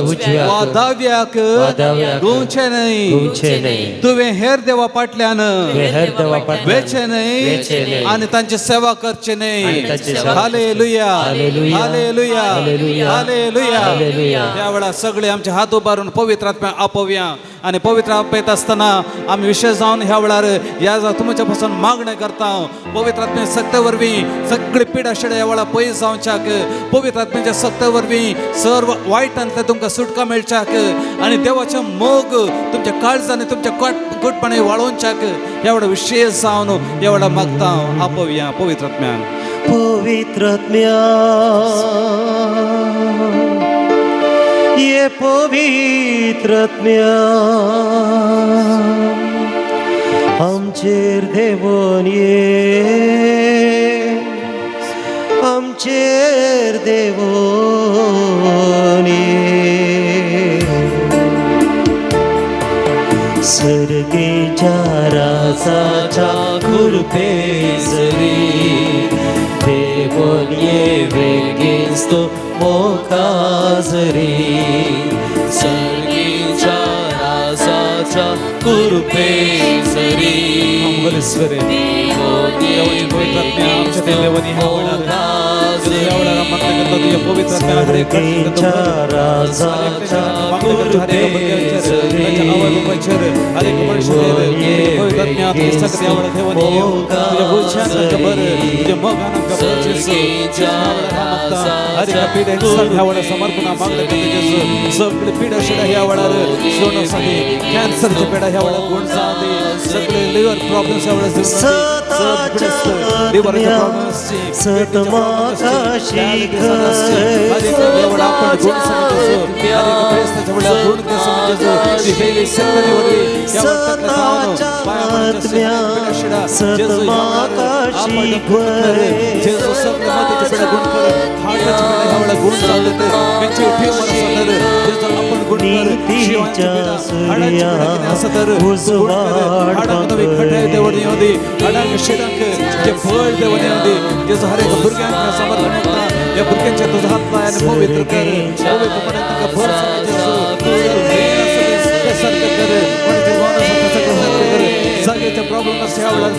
उजव्याक वा दाव्याक वा दाव्याक घुंवचे न्हय घुंवचे न्हय. तुवें हेर देवा फाटल्यान हेर देवा फाटल्यान वेचे न्हय वेचे न्हय. आनी तांची सेवा करचे आनी न्हय तांची सेवा hallelujah hallelujah. Hallelujah hallelujah. Hallelujah hallelujah. त्या वेळार सगळे आमचे हात उबारून पवित्र आत्म्या आपोवया आणि पवित्र आपयत आसतना आमी विशेष जावन ह्या वेळार ह्या तुमच्या पासून मागणें करता पवित्र आत्म्या सक्ते वरवीं सगळी पिडा शिडा ह्या वेळार पयस जावच्याक पवित्र आत्म्याच्या सक्ते वरवीं सर्व वायटांतले तुमकां सुटका मेळच्याक आनी देवाचें मोग तुमच्या काळजांनी तुमच्या गोटपणे वाळोवच्याक ह्या वेळार विशेष जावन ह्या वेळार मागता आपोवया पवित्र आत्म्यान पवित्रत्म्या ये पवित्रत्म्या आमचेर देवोन ये आमचेर देवोन ये सर्गेच्या राजाच्या कृपेजरी देवोन ये वेगीस्तो मोकाजरी सर्गीच्या राजाच्या कृपेसरी मंगलेश्वरी देवाची पवित्र आत्म्या आमच्या देवानी ह्या वेळार ह्या वेळार मागणें करता तुझ्या पवित्र आत्म्याकडे सर्गेच्या राजाच्या समर्पणा मागणं सगळे पिढा शिडा ह्या वेळार सोडण्यासाठी कॅन्सरचे पिढा ह्या वेळार गुण जावं सगळे लिव्हर प्रॉब्लेम्स ह्या वेळार लिव्हर प्रॉब्लेम्स हरेक भुरग्यांक समर्पण करता या भुरग्यांच्या तुझ्या हात पायाने पवित्र कर पवित्रपणे ताका भर जागेचे प्रॉब्लेम ह्या वेळार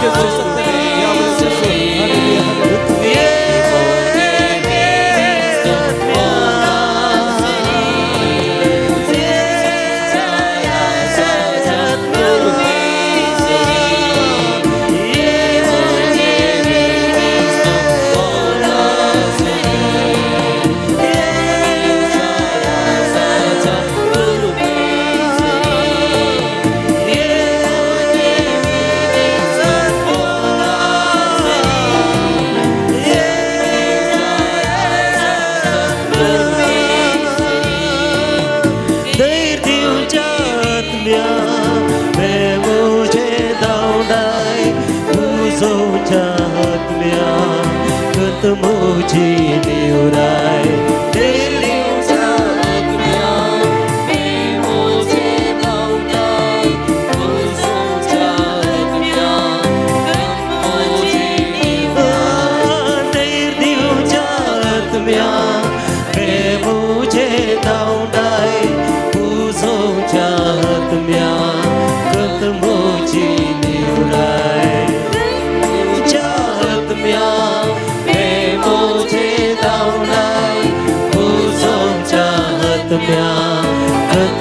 से सत्य नहीं, यावे से सो, हालेलुया, हालेलुया। मुझे निवराय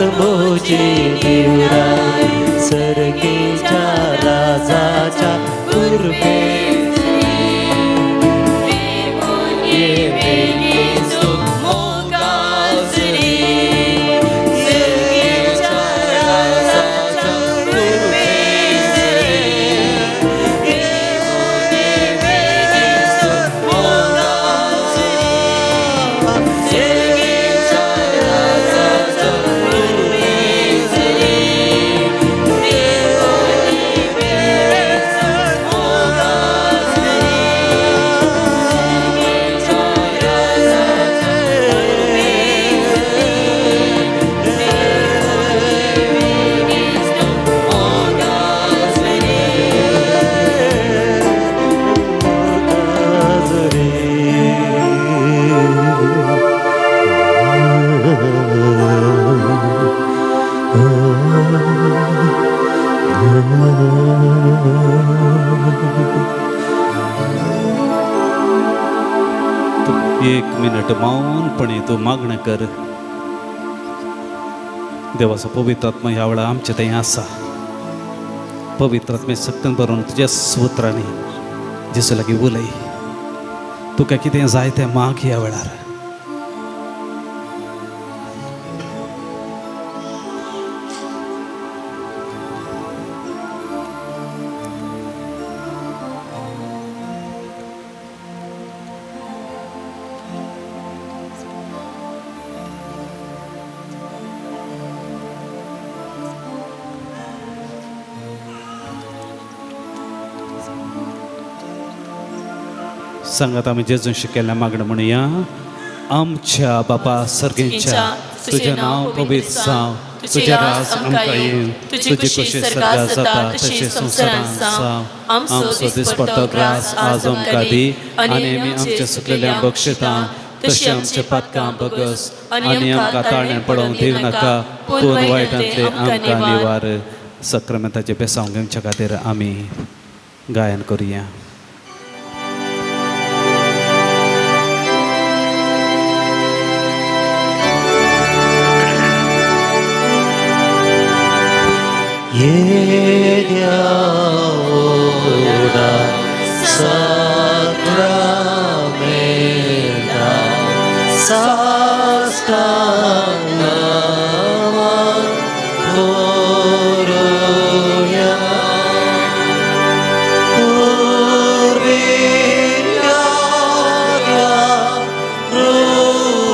मोजी निवराय सरगेच्या राजाच्या पूर्वे एक मिनिट मौनपणे तू मागणं कर. देवाचा पवित्र आत्मा ह्या वेळा आमच्या थंय आसा. पवित्र आत्मे सक्तन भरून तुझ्या सुत्रांनी जेसू लागीं उलय. तुका कितें जाय तें माग ह्या वेळार. सांगात आम्ही जेजूंशी केल्या मागणं म्हणूया. आमच्या बापा सर्गेंच्या तुझें नांव पवित्र जावं. तुझें राज आमकां येवं. तुजी कशी सगळ्या जाता तशी संवसारांत जावं. आमचो दिसपट्टो ग्रास आज आमकां दी आनी आमी आमच्या सुकलेल्या बक्षिता तशी आमच्या पातकां बगस आनी आमकां ताळण्यान पडोवंक दिव नाका पूण वायटांतले आमकां निवार. सक्रामेंताचे बेसांव घेवच्या खातीर आमी गायन करुया. येद्या ओडा साक्रामेंटा साष्टांगावन पोरोया पूर्विल्याग्या रूपावोद्ना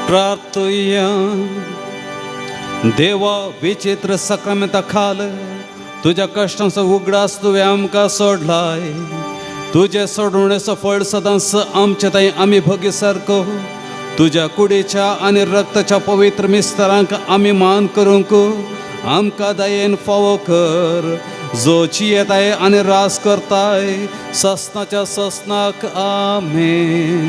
प्रार्थूया. देवा विचित्र सक्रमेता खाल तुझ्या कष्टांचा उगडास तुवें आमकां सोडलाय. तुझे सोडवण्याचं फळ सदांच आमच्या ताई आम्ही भोगी सारको. तुझ्या कुडीच्या आणि रक्ताच्या पवित्र मिस्तरांक आम्ही मान करूंक आमकां दयेन फावो कर. जो जियेताय आणि रास करताय ससनाच्या ससनाक आमेन.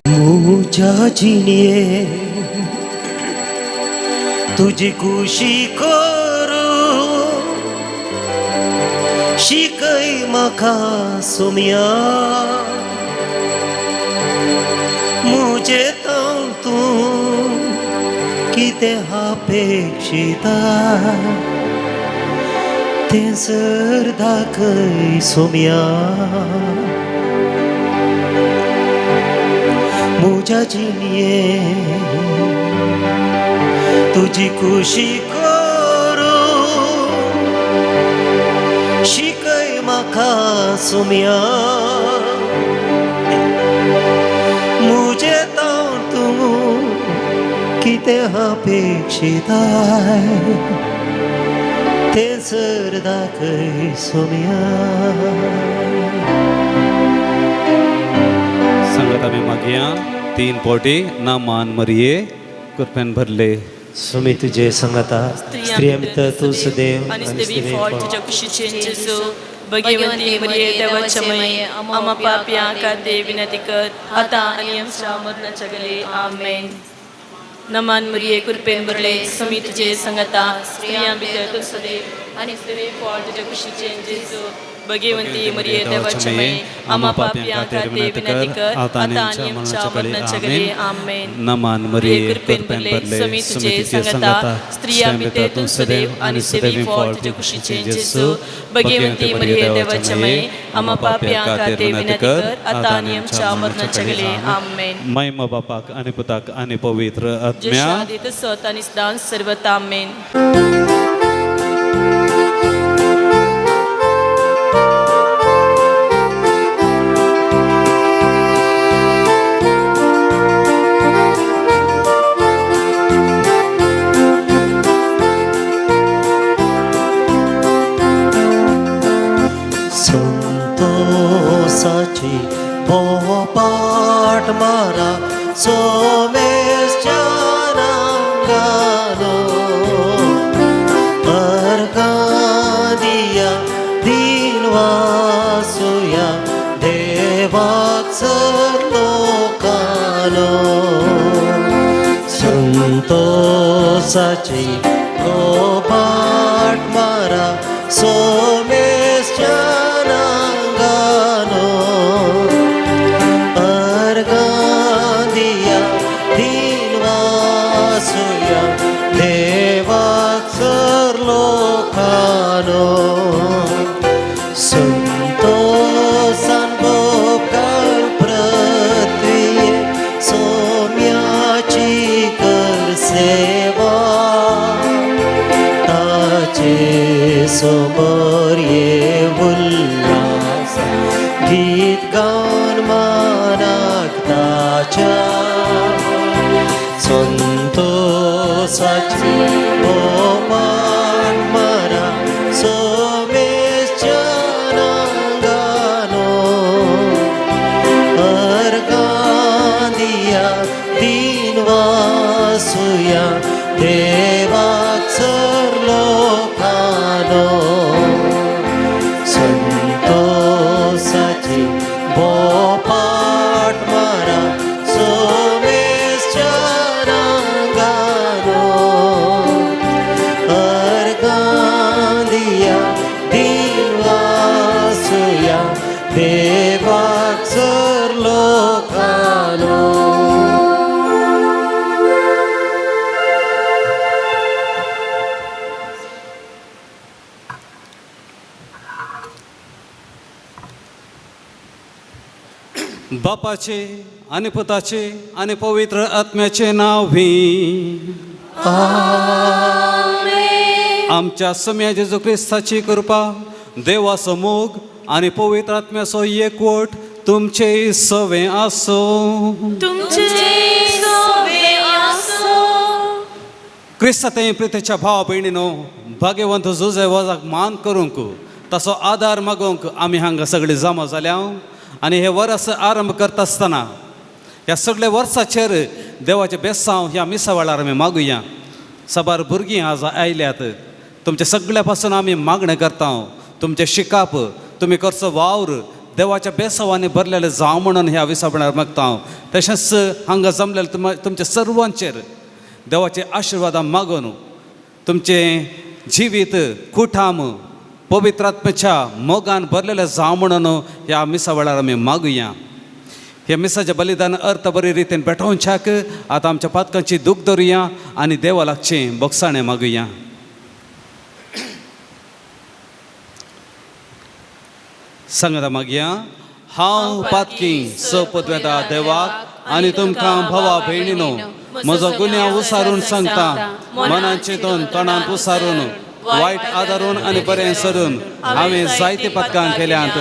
मुझ्या जिणे तुझी कुशी करू शिकय म्हाका सोम्या. मुझे तूं कितें अपेक्षिता तें सर दाखय सोम्या. मुझ्या जिणे तुझी कुशी करू शिकय म्हाका सोम्या. मुझे तूं कितें अपेक्षिताय तें सर दाखय सोम्या. संगत आम्ही मागया 3 पोटी ना मान मरिये कृपेन भरले. सुमी तुझे संगता स्त्रिया मित्र तू सदैव आणि स्त्रिवी फॉल तुझ्या कुशीचे जेजू भगवंती मरिये देवाच्या मये आम्हा पापियां खातीर विनंती कर आता आणि आमच्या मरणाच्या वेळी आमेन. नमान मरिये कृपेन भरले समी तुझे संगता स्त्रिया मित्र तू सदैव आणि स्त्रिवी फॉल तुझ्या कुशीचे जेजू भगवंती मरिये देवाच्या मये आम्हा पापियां खातीर विनंती कर आता आणि आमच्या मरणाच्या वेळी आमेन. नमान मरिये कृपेन भरले समी तुझे संगता स्त्रिया मित्र तू सदैव आणि स्त्रिवी फॉल तुझ्या कुशीचे जेजू भगवंती मरिये देवाच्या मये आम्हा पापियां खातीर विनंती कर आता आणि आमच्या मरणाच्या वेळी आमेन. महिमा बापाक आणि पुताक आणि पवित्र आत्म्या जशादित सत आणि सदां सर्वत आमेन. संतोषाची पोपाट मारा सोमेशच्या नांगानो. अर्गादिया दिनवासुया देवाक लोकानो. संतोषाची पोपाट मारा सोमेशच्या संतोषान भोकाल पृथ्वी सोम्याची कर सेवा. ताचे समोर ये उल्हास गीत गाऊन मानाक ताच्या. संतोषाची पोपाट मारा सोमेशच्या नांगानो. अर्गादिया दिनवासुया देवाक लोकानो. संतोषाची पोपाट मारा सोमेशच्या नांगानो. बापाचे आणि पुताचे आणि पवित्र आत्म्याचे नावी आमच्या सम्या जेजू ख्रिस्ताची कृपा, देवाचो मोग आणि पवित्र आत्म्याचो एकवट तुमचे सवे आसो. तुमचे सोबे आसो. क्रिस्तांतय प्रितेच्या भावा भयणीनो, भाग्यवंत जुजे वजाक मान करूंक तसो आदार मागोवंक आमी हांगा सगळीं जमा जाल्या. आनी हे वर्स आरंभ करता आसतना ह्या सगळ्या वर्साचेर देवाचे बेसांव ह्या मिसा वेळार आमी मागुया. सबार भुरगीं आज आयल्यात, तुमच्या सगळ्या पासून आमी मागणें करता. तुमचे शिकाप, तुमी करचो वावर देवाच्या बेसांवांनी भरलेले जावं म्हणून ह्या विसावणार मागता. तशेंच हांगा जमलेले तुमच्या सर्वांचेर देवाचे आशिर्वादां मागून तुमचे जिवीत कुठाम पवित्र आत्म्याच्या मोगान भरलेले जावं म्हणून ह्या मिसा वेळार आमी मागुया. ह्या मिसाचें बलिदान अर्थ बरे रितीन पेटोवच्याक आतां आमच्या पातकांची दूख धरुया आनी देवा लागचें बोगसाणें मागुया. सांगात मागया. हांव पातकी सपदवेदा देवाक आनी तुमकां भावा भयणीनो म्हजो गुन्यांव उसारून सांगता. मनान चिंतून तोंडांत उसारून वायट आदारून आनी बरें सरून हांवें जायते पातकां केल्यांत.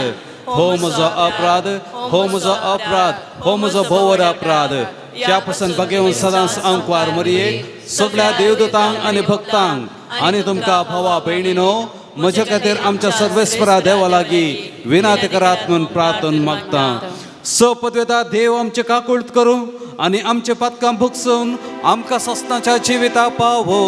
हो म्हजो अपराध, हो म्हजो अपराध, हो म्हजो भोवर अपराध. ह्या पासून भाग्यवन सदांच अंकवार मरयेक सगळ्या देवदूतांक आनी भक्तांक आनी तुमकां भावा भयणीनो म्हजे खातीर आमच्या सर्वेस्परा देवा लागीं विनाती करात म्हूण प्रार्थना मागता. सपदवेदा देव आमचे काकुळट करूं आनी आमचे पातकां भुगसून आमकां सस्ताच्या जिविता पावो.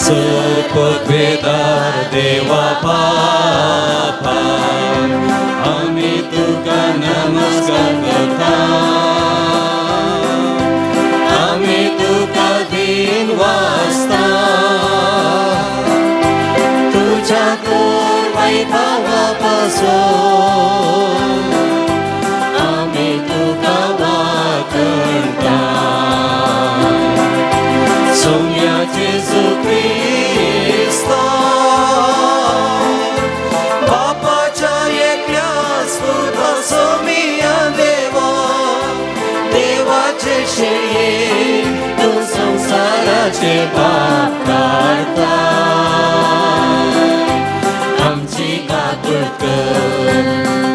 सपदवेदार देवा बापा आमी तुका नमस्कार करता. आमी तुका दिन वाजता. तुझ्या कोर वैभवा पासून आमी तुका वाकणटा. सोम्या जेजू ख्रिस्ता बापाच्या एकल्या सुता सोमिया देवा देवाचे शेळये तू संसाराचे पाप काढता. आमची काकुळट कर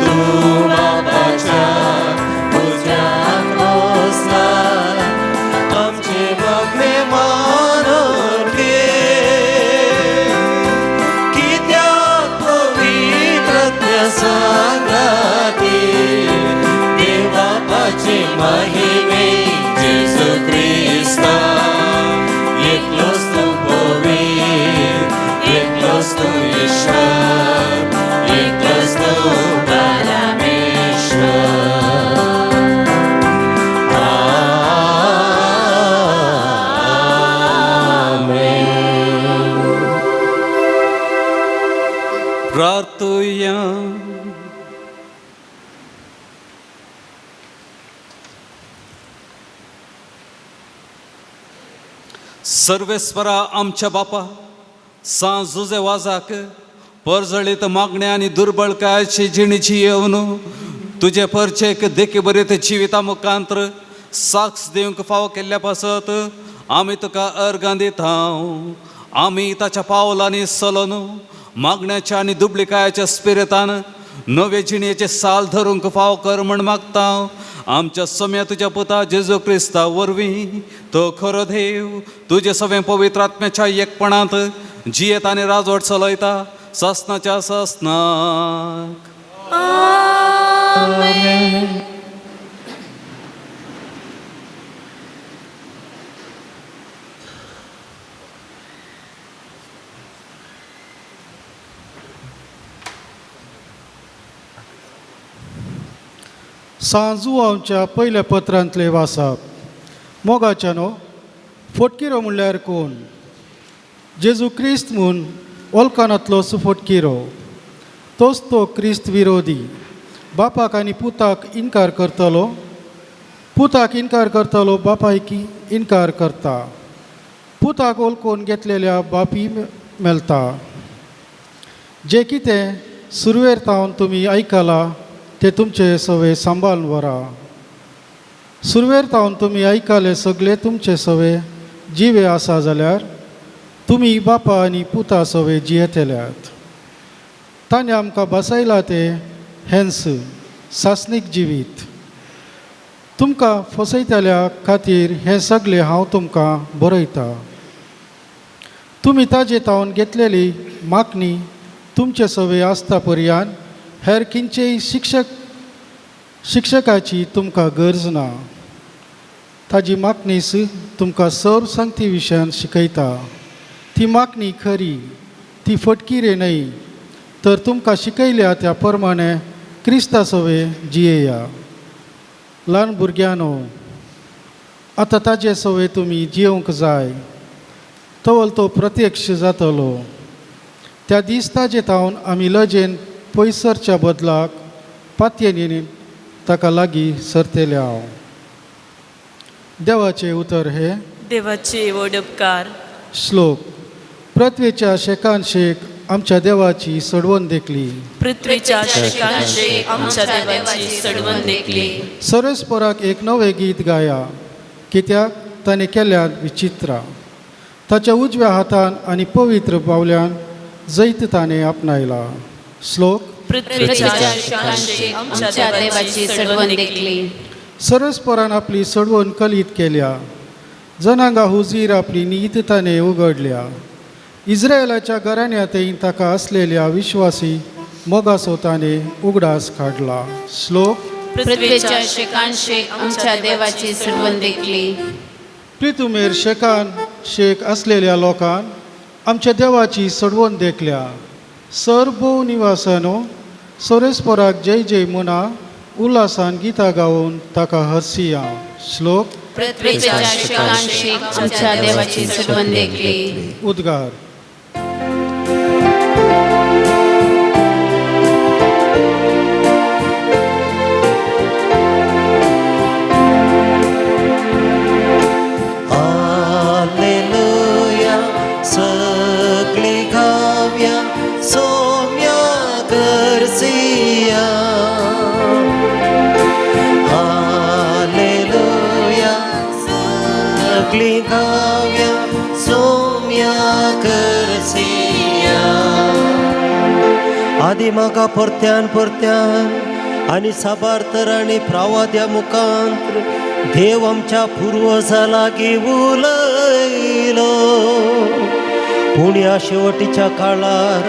तू बापाच्या तुझ्याक वचना. आमचे मागणे मानून घे. कित्याक पवित्र सांगाती देवाचे महिमे जेजू ख्रिस्ता. एकलोच तू पवित्र, एकलोच तू ईश्वर, एकलोच तू परमेश्वर. प्रार्थुया. सर्वेस्परा आमच्या बापा, सांज जुजे वाजाक परजळीत मागण्या आनी दुर्बळकायची जिणेची येवन तुझे परचेक देखी बरे ते जिविता मुखांतर साक्ष दिवंक फावो केल्ल्या पासत आमी तुका अर्गां दितां. आमी ताच्या पावलांनी चलोन मागण्याच्या आनी दुबळिकायाच्या स्पिरितान नवे जिणेचे साल धरूंक फाव कर म्हण मागता. आमच्या सम्या तुज्या पुता जेजू क्रिस्ता वरवीं तो खरो देव तुजे सगळे पवित्र आत्म्याच्या एकपणांत जियेत आनी राजवट चलयता ससनाच्या ससनाक. सांजू आमच्या पयल्या पत्रांतले वाचप. मोगाच्यानो फोटकिरो म्हणल्यार कोण? जेजू क्रिस्त म्हूण वळखनांतलो सुफोटकिरो. तोच तो क्रिस्त विरोधी. बापाक आनी पुताक इन्कार करतलो. पुताक इन्कार करतलो बापायक इन्कार करता. पुताक वळखून घेतलेल्या बापी मेलता. जे कितें सुरवेर तावन तुमी आयकलां ते तुमचे सवे सांबाळून व्हरा. सुरवेर तावन तुमी आयकले सगळे तुमचे सवे जिवे आसा जाल्यार तुमी बापा आनी पुता सवे जियेतेल्यात. ताणें आमकां बसयला ते हेंस सासनीक जिवीत. तुमकां फसयतल्या खातीर हें सगळें हांव तुमकां बरयतां. तुमी ताजे तावन घेतलेली मागणी तुमचे सवे आसता पर्यान हेर खंयचेय शिक्षकाची तुमकां गरज ना. ताजी मागणीस तुमकां सर्व संगती विशयान शिकयता. ती मागणी खरी, ती फटकिरे न्हय, तर तुमकां शिकयल्या त्या प्रमाणे क्रिस्ता सवे जियेया. ल्हान भुरग्यानो, आतां ताजे सवे तुमी जियोंक जाय. तवल तो प्रत्यक्ष जातलो. त्या दीस ताजे तावन आमी लजेन पयसरच्या बदलाक पातयेनी ताका लागीं सरतेले हांव. देवाचें उतर हे. देवाचे व्हड उपकार. श्लोक. पृथ्वीच्या शेकान शेक आमच्या देवाची सडवण देखली. पृथ्वीच्या शेकान शेक आमच्या देवाची सडवण देखली. सरस्पराक एक नवें गीत गाया, कित्याक ताणें केल्यान विचित्रा. ताच्या उजव्या हातान आनी पवित्र बावल्यान जैत ताणें आपणायला. श्लोक. पृथ्वीच्या शेकान शेक आमच्या देवाची सडवण देखली. सरस्परान आपली सडवण कलीत केल्या. जनांगा हुजीर आपली नीत ताणें उगडल्या. इस्रायलाच्या घराण्यांतय ताका आसलेल्या विश्वासी मोगासो ताणें उगडास काडला. श्लोक. पृथ्वीच्या शेकान शेक आमच्या देवाची सडवण देखली. प्रितुमेर शेकान शेक असलेल्या लोकान आमच्या देवाची सडवण देखल्या. सर्व निवासानो सोरेस्पराक जय जय म्हणा, उल्हासान गितां गावून ताका हरसिया. श्लोक. पृथ्वीच्या शेकान शेक आमच्या देवाची सडवण देखली. उद्गार. हालेलुया सगळी गाव्या सोम्या करसिया. हालेलुया सगळी गाव्या सोम्या करसिया. आदी म्हाका परत्यान आनी साबार्तर आनी प्रावाद्या मुखांतर देव आमच्या पुर्वजां लागीं उलयलो. पूण ह्या शेवटीच्या काळार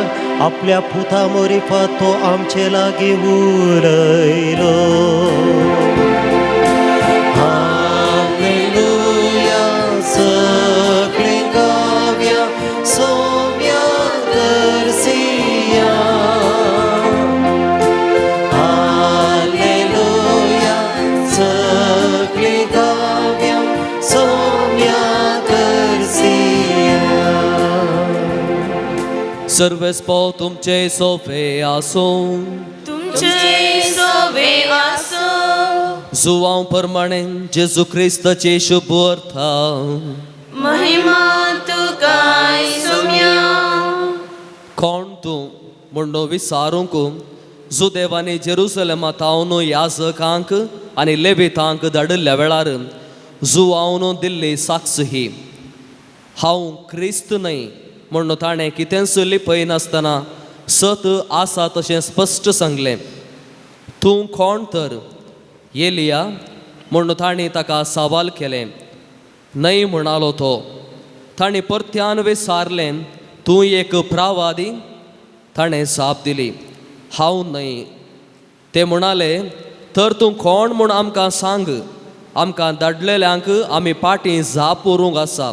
आपल्या पुता मोरिफा तो आमचे लागीं उलयलो. हालेलुया सगळी गाव्या सोम्या करसिया. हालेलुया सगळी गाव्या सोम्या करसिया. सर्वेस्पो तुमचे सोफे आसूं, तुमचे सोवे आसो. जुवांव प्रमाणे जेजू क्रिस्ताचे शुभ अर्थ. महिमा तुकाय सोम्या. कोण तूं म्हणून विचारूंक जो देवानी जेरुसलेमा तावन याजकांक आनी लेवितांक धाडिल्ल्या वेळार जो हांव दिल्ली साक्ष ही हांव क्रिस्त न्हय म्हणून ताणें कितेंच लिपय नासतना सत आसा तशें स्पश्ट सांगलें. तूं कोण तर येलिया म्हणून ताणें ताका सवाल केलें. न्हय म्हणालो तो. ताणें परत्यान विचारलें, तूं एक प्रवादी? ताणें जाप दिली, हांव न्हय. ते म्हणाले, तर तूं कोण म्हूण आमकां सांग. आमकां धाडलेल्यांक आमी पाटी जाप व्हरूंक आसा.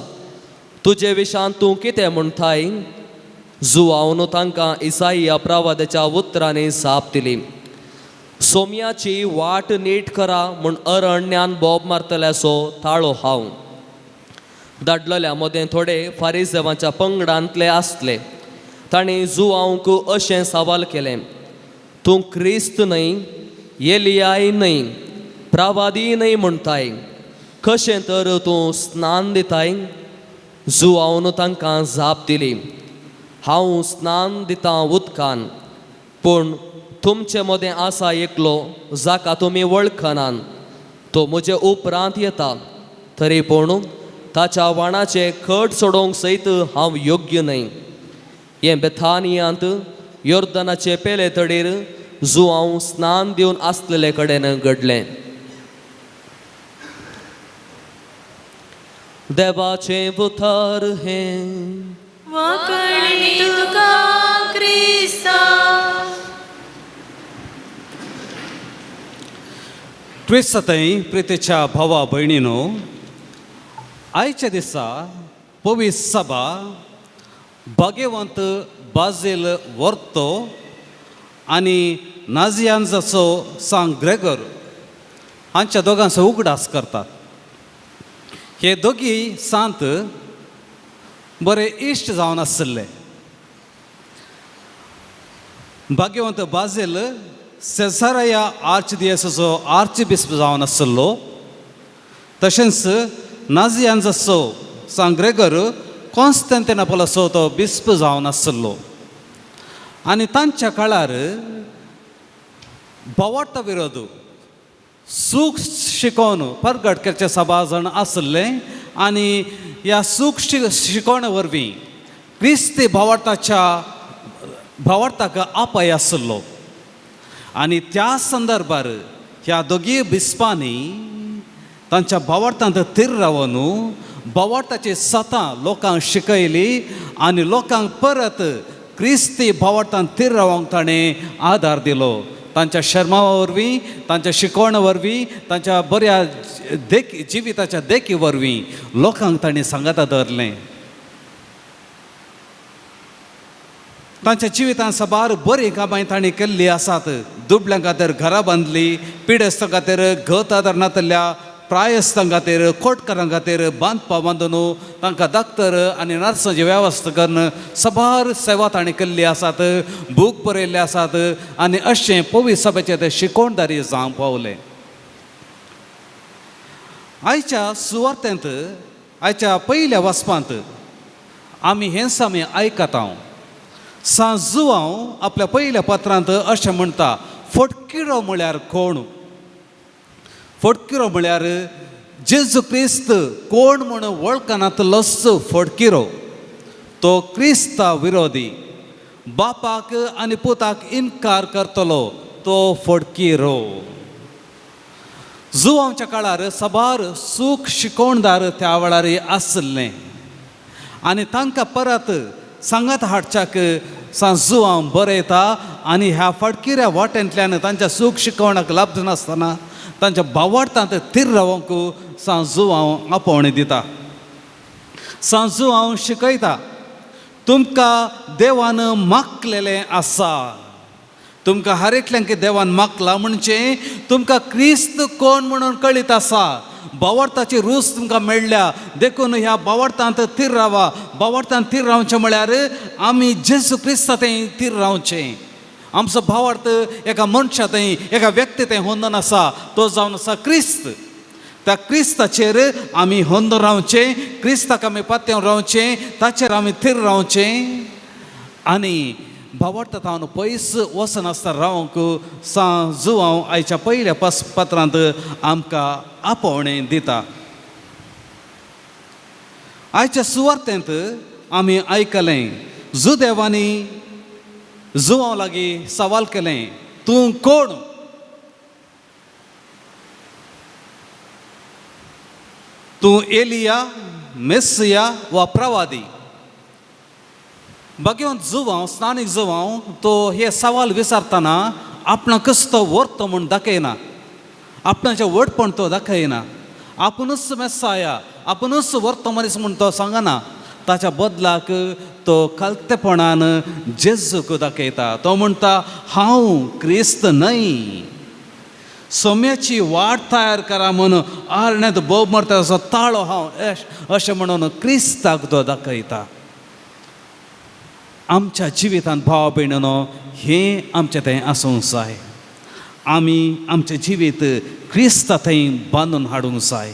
तुजे विशयान तूं कितें म्हणटाय? जुआवन तांकां इसाइया प्रवाद्याच्या उतरांनी जाप दिली. सोम्याची वाट नीट करा म्हूण अरण्यान बोब मारतल्याचो ताळो हांव. धाडलेल्या मदें थोडे फारिसेवांच्या पंगडांतले आसले. ताणें जुआवंक अशें सवाल केलें, तूं क्रिस्त न्हय, येलियाय न्हय, प्रवादी न्हय म्हणटाय. कशें तर तूं स्नान दिताय? जुआवन तांकां जाप दिली, हांव स्नान दितां उदकान, पूण तुमचे मदें आसा एकलो जाका तुमी वळखनात. तो म्हजे उपरांत येता, तरी पूण ताच्या वाणाचे खट सोडोवंक सयत हांव योग्य न्हय. हें बेथानियांत योर्दानाचे पेले तडीर जुआव स्नान दिवन आसलेले कडेन घडलें. देवाचें उतर हें वाकणी तुका क्रिस्ता. क्रिस्ततय प्रितीच्या भावा भयणीनो, आयच्या दिसा पवित्र सभा भाग्यवंत बाजील वर्तो आनी नाजियांजाचो सांत ग्रेगोर हांच्या दोगांचो उगडास करतात. हे दोगी सांत बरे इश्ट जावन आसले. भाग्यवंत बाजील सेसारया आर्चडियोसेसचो आर्चबिस्प जावन आसलो. तशेंच नाजियांजाचो सांत ग्रेगोर कॉन्स्टँटिनोपलाचो तो बिस्प जावन आसलो. आनी तांच्या काळार बोवाटा विरोध सूख शिकोवन परगट करचे सभा जाण आसले. आनी ह्या सूख शिकोवणे वरवीं क्रिस्ती भावार्थाक आपाय आसलो. आनी त्या संदर्भार ह्या दोगी बिस्पांनी तांच्या भावार्थांत तीर रावन भावार्थाची सतां लोकांक शिकयली आनी लोकांक परत क्रिस्ती भावार्थांत तीर रावंक ताणें आदार दिलो. तांच्या शर्मा वरवीं, तांच्या शिकवणे वरवीं, तांच्या बऱ्या जिविताच्या देखी वरवीं लोकांक ताणें सांगाता धरलें. तांच्या जिवितांत साबार बरीं कामां ताणें केल्लीं आसात. दुबळ्यां खातीर घरां बांदलीं, पिडेस्तां खातीर घत आदारनातल्या प्रायस्तां खातीर, कोटकारां खातीर बांदून तांकां दाक्तर आनी नर्सांची वेवस्था करून साबार सेवा ताणें केल्ली आसात. बूक बरयल्ले आसात आनी अशें पवित्र सभेचें तें शिकोवणदारी जावंक पावलें. आयच्या सुवार्थेंत, आयच्या पयल्या वचपांत आमी हें सामी आयकता. सांत जुआंव आपल्या पयल्या पत्रांत अशें म्हणटा, फटकिरो म्हळ्यार कोण? फटकिरो म्हळ्यार जेजू क्रिस्त कोण म्हूण वळखनातलोच फटकिरो. तो क्रिस्ता विरोधी, बापाक आनी पुताक इन्कार करतलो तो फटकिरो. जुआंवच्या काळार साबार सूख शिकोवणदार त्या वेळार आसले आनी तांकां परत सांगात हाडच्याक सांत जुआंव बरयता. आनी ह्या फटकिऱ्या वाटेंतल्यान तांच्या सूख शिकोवणाक लाभ नासतना तांच्या भावार्थांत तीर रावंक सांत जुआंव आपोवणी दिता. सांत जुआंव शिकयता, तुमकां देवान मागलेलें आसा. तुमकां हर एकल्यांक देवान मागला म्हणजे तुमकां क्रिस्त कोण म्हणून कळीत आसा. भावार्थाची रूच तुमकां मेळ्ळ्या देखून ह्या भावार्थांत तीर रावा. भावार्थांत तीर रावचें म्हळ्यार आमी जेजू क्रिस्तांतय तीर रावचें. आमचो भावार्थ एका मनशांतय, एका व्यक्तींतय होंदन आसा, तो जावन आसा क्रिस्त. त्या क्रिस्ताचेर आमी होंदून रावचें, क्रिस्ताक आमी पातयेवन रावचें, ताचेर आमी थीर रावचें. आनी भावार्थात हांव पयस वचनासतना रावंक जो हांव आयच्या पयल्या पत्रांत आमकां आपोवणें दिता. आयच्या सुवार्तेंत आमी आयकलें जो देवानी जुवां लागीं सवाल केलें, तूं कोण? तूं एलिया, मेस्सिया वा प्रवादी? भगवंत जुवांव, स्थानीक जुवांव तो हे सवाल विचारतना आपणाकच तो वर्त म्हूण दाखयना, आपणाचें वडपण तो दाखयना, आपुणूच मेस्साया, आपुणूच वर्त मनीस म्हूण तो सांगना. ताच्या बदलाक तो कालतेपणान जेजूक दाखयता. तो म्हणटा हांव क्रिस्त न्हय, सोम्याची वाट तयार करा म्हणून आरण्यांत बोब मारता असो ताळो हांव अशें म्हणून क्रिस्ताक तो दाखयता. आमच्या जिवितांत भाव भयणीनो हें आमचें थंय आसूंक जाय. आमी आमचें जिवीत क्रिस्ता थंय बांदून हाडूंक जाय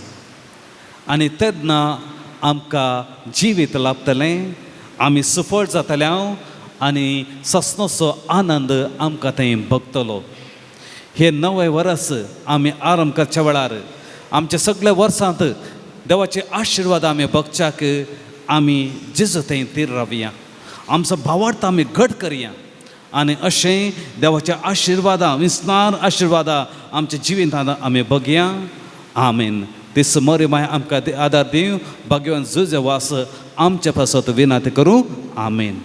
आनी तेन्ना आमकां जिवीत लाभतलें, आमी सफळ जातले आनी सस्नोचो आनंद आमकां थंय भोगतलो. हे नवें वर्स आमी आरंभ करच्या वेळार आमच्या सगळ्या वर्सांत देवाचे आशिर्वाद आमी भोगच्याक आमी जेजू थंय तीर रावया, आमचो भावार्थ आमी घट करया आनी अशें देवाच्या आशिर्वादां, विस्तार आशिर्वादां आमच्या जिवितांत आमी भोगया. आमेन. दिस मोरी माय आमकां आदार दिवं. भगवंत जुजे वास आमच्या पासत विनंती करूं. आमेन.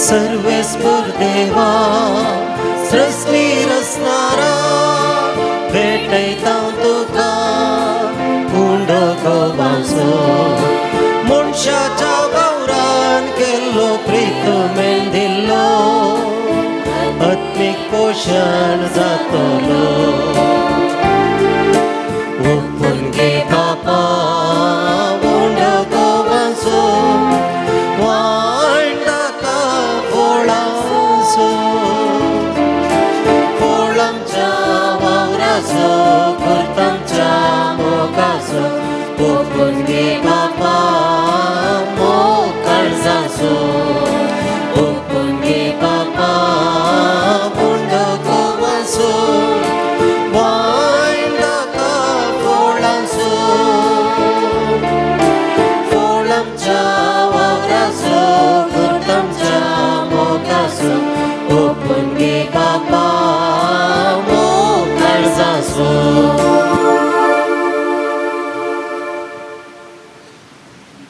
सर्वेस्पर देवा सृष्टी रचणारा भेटयता तुका उंडो गोवाचो मनशाच्या वावरान केल्लो प्रितुमेन दिल्लो आत्मीक पोशण जातलो. ओपून घे बापा उंडो गोवाचो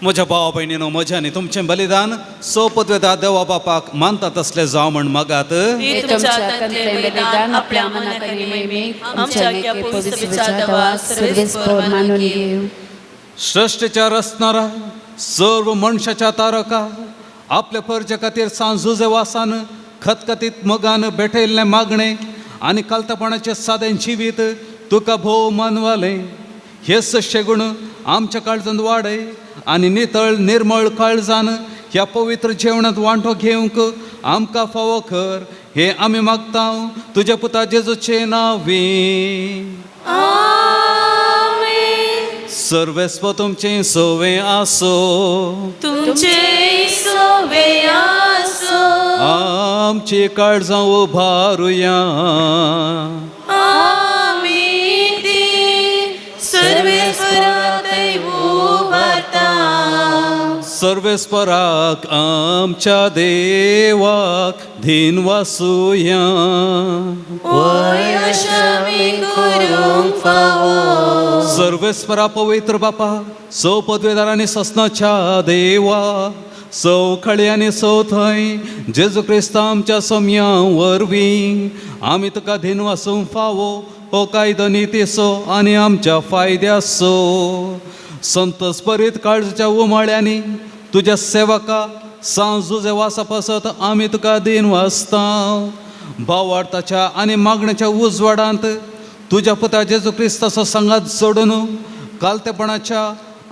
म्हज्या भावा भयणीनो, म्हजें आनी तुमचें बलिदान सोपत्वेता देवा बापाक मानता तसलें जावं म्हण मागात. हे तुमच्या हातांतलें बलिदान आपल्या मनाक आनी महिमेक आमच्या आज्ञा पवित्र विचार सर्वेस्पर मानून घेव. सृश्टीच्या रचणारा, सर्व मनशाच्या तारका, आपल्या परजे खातीर सांजुजे वासान खतखतीत मोगान भेटयल्लें मागणें आनी कालतापणाचें सादें जिवीत तुका भोव मानवालें. हे सश्य गूण आमच्या काळजांत वाडय आनी नितळ निर्मळ काळजान ह्या पवित्र जेवणात वांटो घेवंक आमकां फावो कर, हे आमी मागता तुज्या पुता जेजूचे नांवे. सर्वेस्व तुमचे सोवे आसो, तुमचे सोवे आसो. आमची काळजां उबारुया. आमी ती सर्वेस्वराकय उबारता. सर्वेस्पराक आमच्या देवाक धीन वासुया. वय अशें करूंक फावो. सर्वेस्परा पवित्र बापा, सौ पदवेदार आनी ससनाच्या देवा, सौ खळे आनी सौ थंय जेजू क्रिस्त आमच्या सोम्या वरवीं आमी तुका धीन वासूंक फावो. हो कायदो नितीसो आनी आमच्या फायद्याचो. संतस्परीत काळजाच्या उमाळ्यांनी तुज्या सेवका सांजुजे वासा पासत आमी तुका दिन वाचता. भावार्थाच्या आनी मागण्याच्या उजवाडांत तुज्या पुता जेजू क्रिस्ताचो संगात सोडून कालतेपणाच्या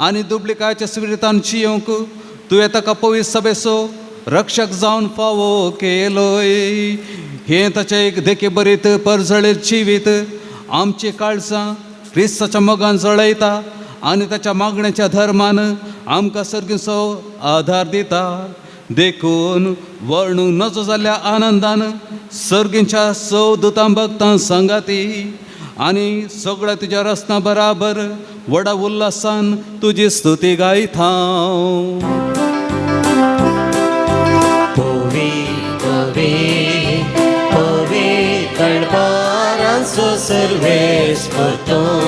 आनी दुबळिकाच्या स्पिरितान जियोंक तुवें ताका पवित्र सभेचो रक्षक जावन फावो केलोय. हें ताचें एक देखे बरीत परजळीत जिवीत आमची काळजां क्रिस्ताच्या मोगान जळयता आनी ताच्या मागण्याच्या धर्मान आमकां सर्गीचो आधार दिता. देखून वर्णूंक नजो जाल्ल्या आनंदान सर्गींच्या सौ दुतां भक्तां सांगाती आनी सगळ्या तुज्या रस्त्या बराबर व्हडा उल्हासान तुजी स्तुती गायता. दरबारांचो सर्वेस्वर तूं,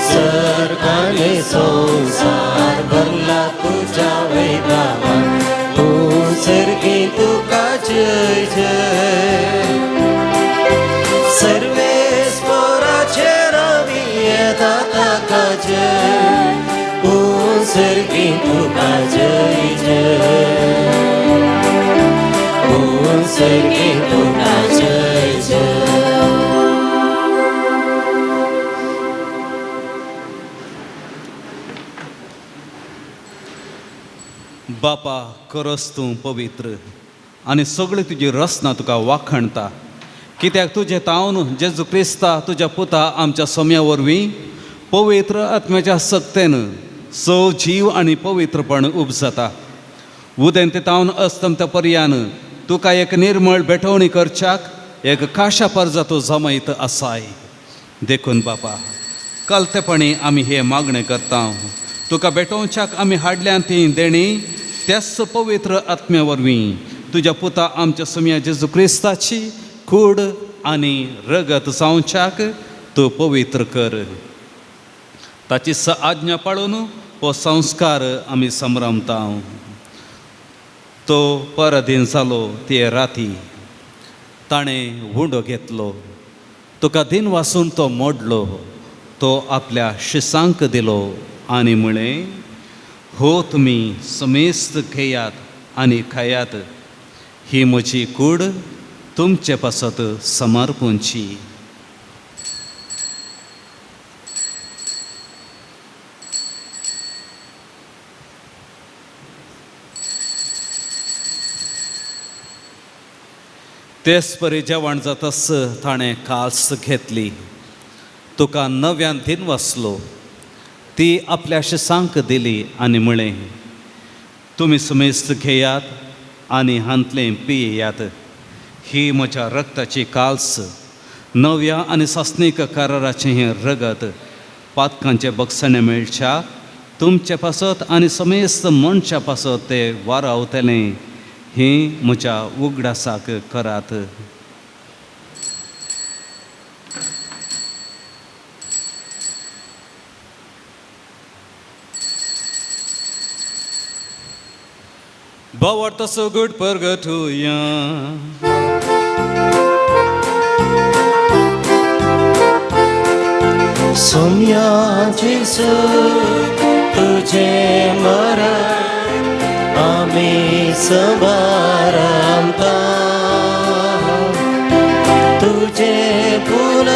सर्ग आनी संसार भरला तुज्या वैभवान. तूं सर्गी तुका जय जय. सर्वेस्वराचेर आमी येता ताका जय. तूं सर्गी तुका जय जय. तूं सर्गी तुका जय जय. बापा, खरोच तूं पवित्र आनी सगळी तुजी रचना तुका वाखणता. कित्याक तुजें तावन जेजू क्रिस्ता तुज्या पुता आमच्या सोम्या वरवीं पवित्र आत्म्याच्या सक्तेन सौ जीव आनी पवित्रपण उपजता. उदें ते तावन अस्तंत पर्यान तुका एक निर्मळ बेठवणी करच्याक एक खाशा परजातो जमयत आसाय. देखून बापा, कलतेपणी आमी हे मागणें करता. तुका बेटोवच्याक आमी हाडल्यान ती देणी त्याच पवित्र आत्म्या वरवीं तुज्या पुता आमच्या सोम्या जेजू क्रिस्ताची कूड आनी रगत जावच्याक तूं पवित्र कर. ताची आज्ञा पाळून हो संस्कार आमी संभ्रमता. तो परधीन जालो ते राती ताणें हुंडो घेतलो. तुका दिन वासून तो मोडलो. तो आपल्या शिसांक दिलो आनी म्हळें, हो तुमी समेस्त घेयात आनी खायात. ही म्हजी कूड तुमचे पासत समर्पूंची. तेच परी जेवण जातास ताणें काल्स घेतली. तुका नव्यान दिन वाचलो. ती आपल्या शिसांक दिली आनी म्हळें, तुमी समेस्त घेयात आनी हांतलें पियेयात. ही म्हज्या रक्ताची काल्स, नव्या आनी सासणीक कराराचें हें रगत पातकांचे बक्षणे मेळच्या तुमचे पासत आनी समेस्त मनशा पासत तें वारावतलें. हें म्हज्या उगडासाक करात. Bawarta so good purgatoria. Saumya जेजू तुझे मरण आमी संभारता. तुझे पुन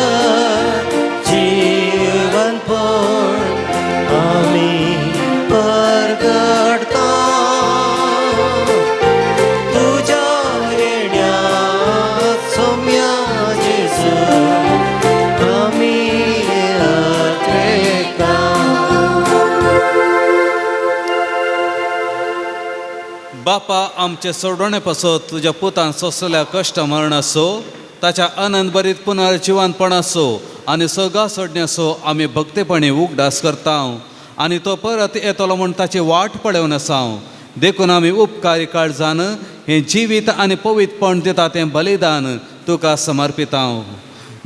जीवनपण आमी परगडता. बापा आमचे सोडवणे पासो तुझ्या पुतान सोसलेल्या कश्ट मरण असो ताच्या आनंद बरीत पुनर्जिवानपण असो आनी सगळा सोडण्यासो आमी भक्तीपणी उगडास करता आनी तो परत येतलो म्हूण ताची वाट पळोवन आसा देखून आमी उपकारी काळजान हे जिवीत आनी पवित्रपण दिता तें बलिदान तुका समर्पिता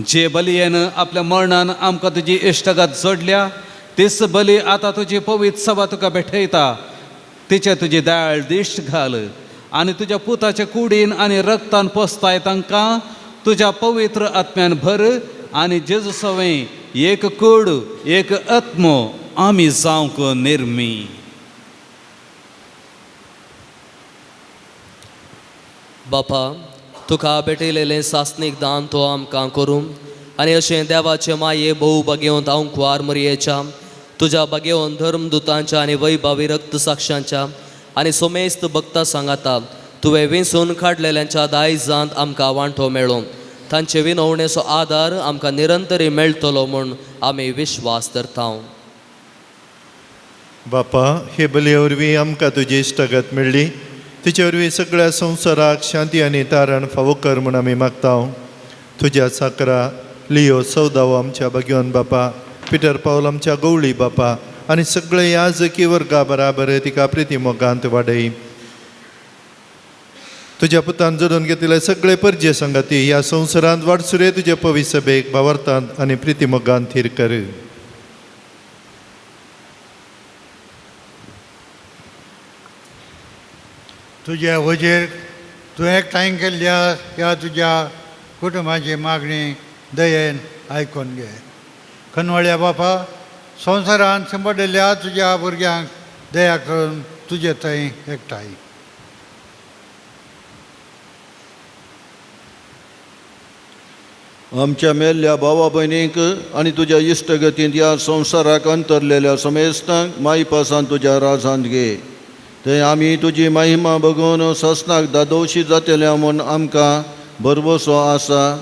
जे बलयेन आपल्या मरणान आमकां तुजी इश्टगत जोडल्या तीच बली आतां तुजी पवित्र सभा तुका भेटयता तिचे तुजी दयाळ दिश्ट घाल आनी तुज्या पुताचे कुडीन आनी रक्तान पोसताय तांकां तुज्या पवित्र आत्म्यान भर आनी जेजू सवें एक कूड एक आत्मो आमी जावंक निर्मी. बापा तुका भेटयलेलें सासनीक दान तो आमकां करूं आनी अशें देवाचे माये भोव बगेवंत हांव कुंवार मरयेच्या तुज्या बगेवंत धर्मदुतांच्या आनी वैभवी रक्त साक्षांच्या आनी सोमेस्त भक्तां सांगाता तुवें विंसून काडलेल्यांच्या दायजांत आमकां वांटो मेळो तांचे विनवणेचो आदार आमकां निरंतरी मेळटलो म्हूण आमी विश्वास धरता. बापा हे बले वरवीं आमकां तुजी इश्टगत मेळ्ळी तिचे वरवीं सगळ्या संवसाराक शांती आनी तारण फावो कर म्हूण आमी मागता. तुज्या साकरा लियो सौदावो आमच्या भगवंत बापा पिटर पावल आमच्या गवळी बापा आनी सगळे याजकी वर्गा बराबर तिका प्रिती मोगांत वाडय. तुज्या पुतान जोडून घेतिल्ले सगळे परजे संगती ह्या संवसारांत वाडसुरे तुजे पवित्र सभेक भावार्थांत आनी प्रिती मोगांत थीर कर. तुझ्या वजेर तूं एकठांय केल्ल्या ह्या तुज्या कुटुंबाची मागणी दयेन आयकून घे. खनवळ्या बापा संवसारांत संपडिल्ल्या तुज्या भुरग्यांक दया करून तुजे थंय एकठांय. आमच्या मेल्ल्या भावा भयणीक आनी तुज्या इश्टगतींत ह्या संवसाराक अंतरलेल्या समेस्तांक माई पासान तुज्या राजांत घे. थंय आमी तुजी महिमा बघून ससनाक दादोशी जातल्या म्हूण आमकां भरवोसो आसा.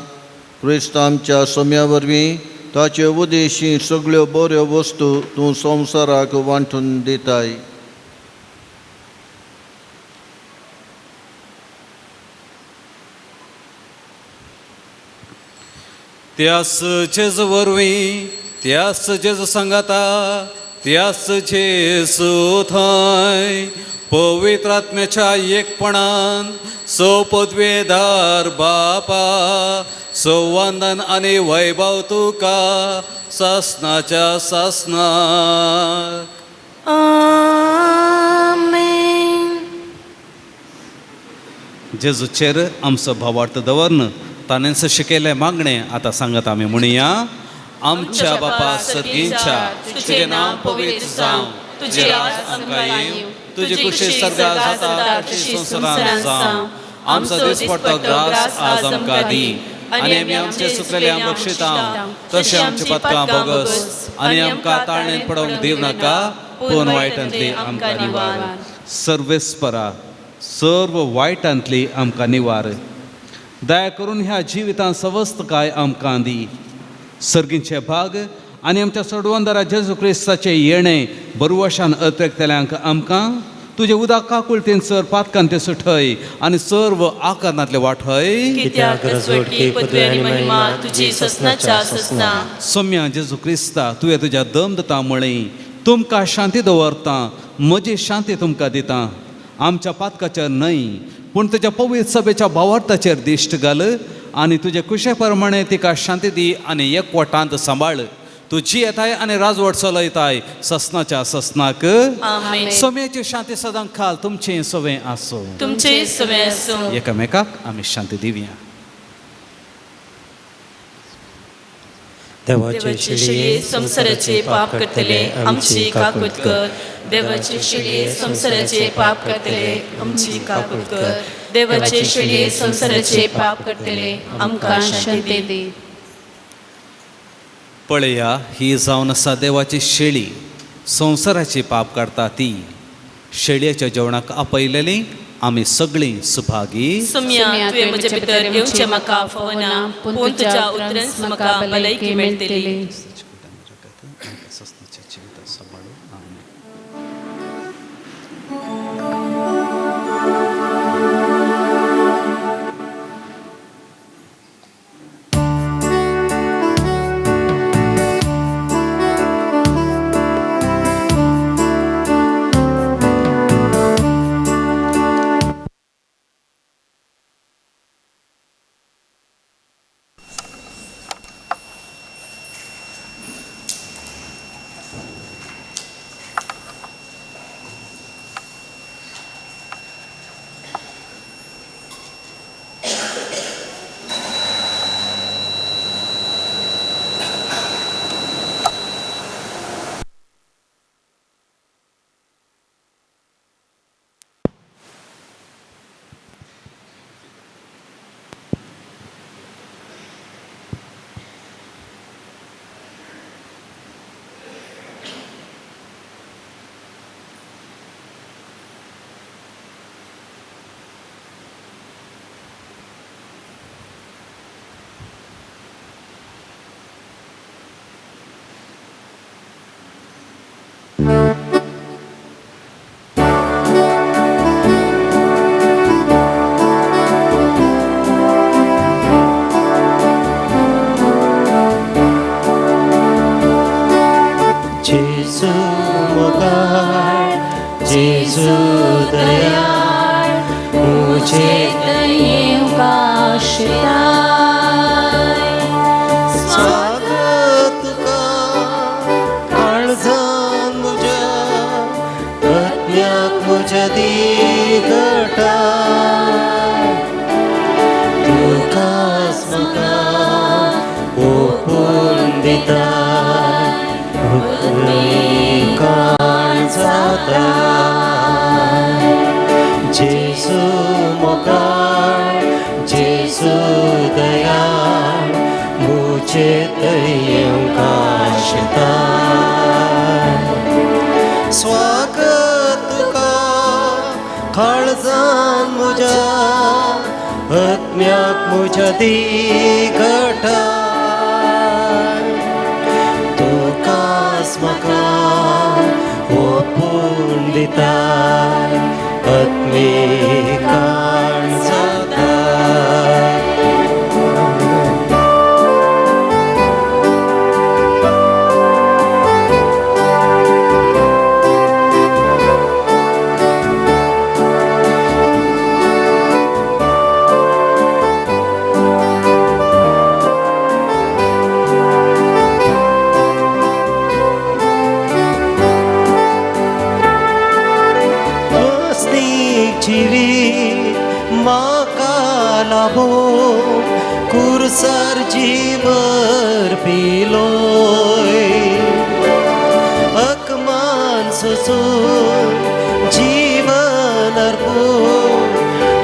क्रिस्त आमच्या सम्या वरवीं ताचे उदेशी सगळ्यो बऱ्यो वस्तू तूं संवसाराक वांटून दिताय. त्यास जेजू वरवीं त्यास जेजू सांगाता त्यास जेजू थंय पवित्र आत्म्याच्या एकपणान पदवेदार बापा वंदन आनी वैभव तुका सासनाच्या सासनाक. आमेन. जेजूचेर आमचो भावार्थ दवरन ताणेंच शिकयले मागणे आतां सांगत आमी म्हणुया. आमच्या बापा सर्गींच्या तुजें नांव पवित्र जावं तुजें राज आमकां येवं तुजी कुशी सर्गार जाता तशी संवसारांत जावं. आमचो दिसपडटो ग्रास आज आमकां दी आनी आमी आमचे सुकलेल्यांक बक्षिता तशें आमच्या पथकां बोगस आनी आमकां ताळणेंत पडोवंक दिव नाका पूण वायटांतली आमकां निवार. सर्वेस्परा सर्व वायटांतली आमकां निवार. दया करून ह्या जिवितांत सवस्त काय आमकां दी. सर्गींचे भाग आनी आमच्या सोडवंदरा जेजू क्रिस्ताचे येणे बरवशान अत्रेकतल्यांक आमकां तुजे उदक काकुळतेन सर पातकान ते सुठय आनी सर्व आकारांतले वाठय. कित्याक रजवटकी पदवी आनी महिमा तुजी ससनाच्या ससना. सोम्या जेजू क्रिस्ता तुवें तुज्या दम दिता म्हळें तुमकां शांती दवरता म्हजी शांती तुमकां दिता. आमच्या पातकाचेर न्हय पूण तुज्या पवित्र सभेच्या भावार्थाचेर दिश्ट घाल आनी तुजे कुशे प्रमाणे तिका शांती दी आनी एकवटांत सांबाळ. तुजी येताय आनी राजवट चलयताय ससनाच्या ससनाक. आमेन. सोम्याची शांती सदां खाल तुमचें सवें आसूं. तुमचे सवे आसूं. एकामेकाक आमी शांती दिवया. देवाचे शिळे संसाराचे पाप करतले आमची काकूट कर. देवाचे शिळे संसाराचे पाप करतले आमची काकूट कर. देवाचे शिळे संसाराचे पाप करतले आमकां शांती दे. पळया ही जावन आसा देवाची शेळी संवसाराची पाप काडटा ती. शेळयेच्या जेवणाक आपयलेली आमी सगळीं सुभागी. सोम्या तुवें म्हजे भितर येवचें म्हाका फावना पूण तुज्या उतरांच म्हाका भलायकी मेळटली. दयाळ मुझे दयें काशिताय स्वागत तुका काळजान म्हज्या आत्म्याक म्हज्या दिगटाय तुकाच म्हाका ओपून दिताय काळजाताय जेसू मोगाळ जेसू दयाळ मुझे दयें काशिताय स्वागत तुका काळजान म्हज्या आत्म्याक म्हज्या दिगटाय तुकाच म्हाका ओपून दिताय आत्मी काळजाताय जिवीत म्हाका लाभो कुर्सार जीवर पिलोय अकमान सोसून जीवन अर्पून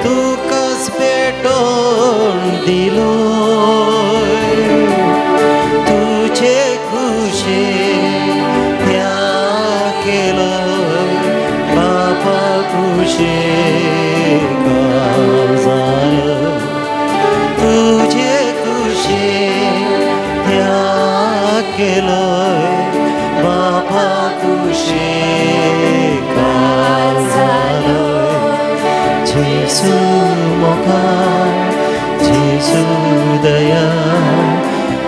तुकाच पेटोवन दिलोय तुझे खुशे त्याग केलोय बापा खुशे तुझे खुशे त्याग केलोय बापा खुशे काळ जालोय जेसू मोगाळ जेसू दयाळ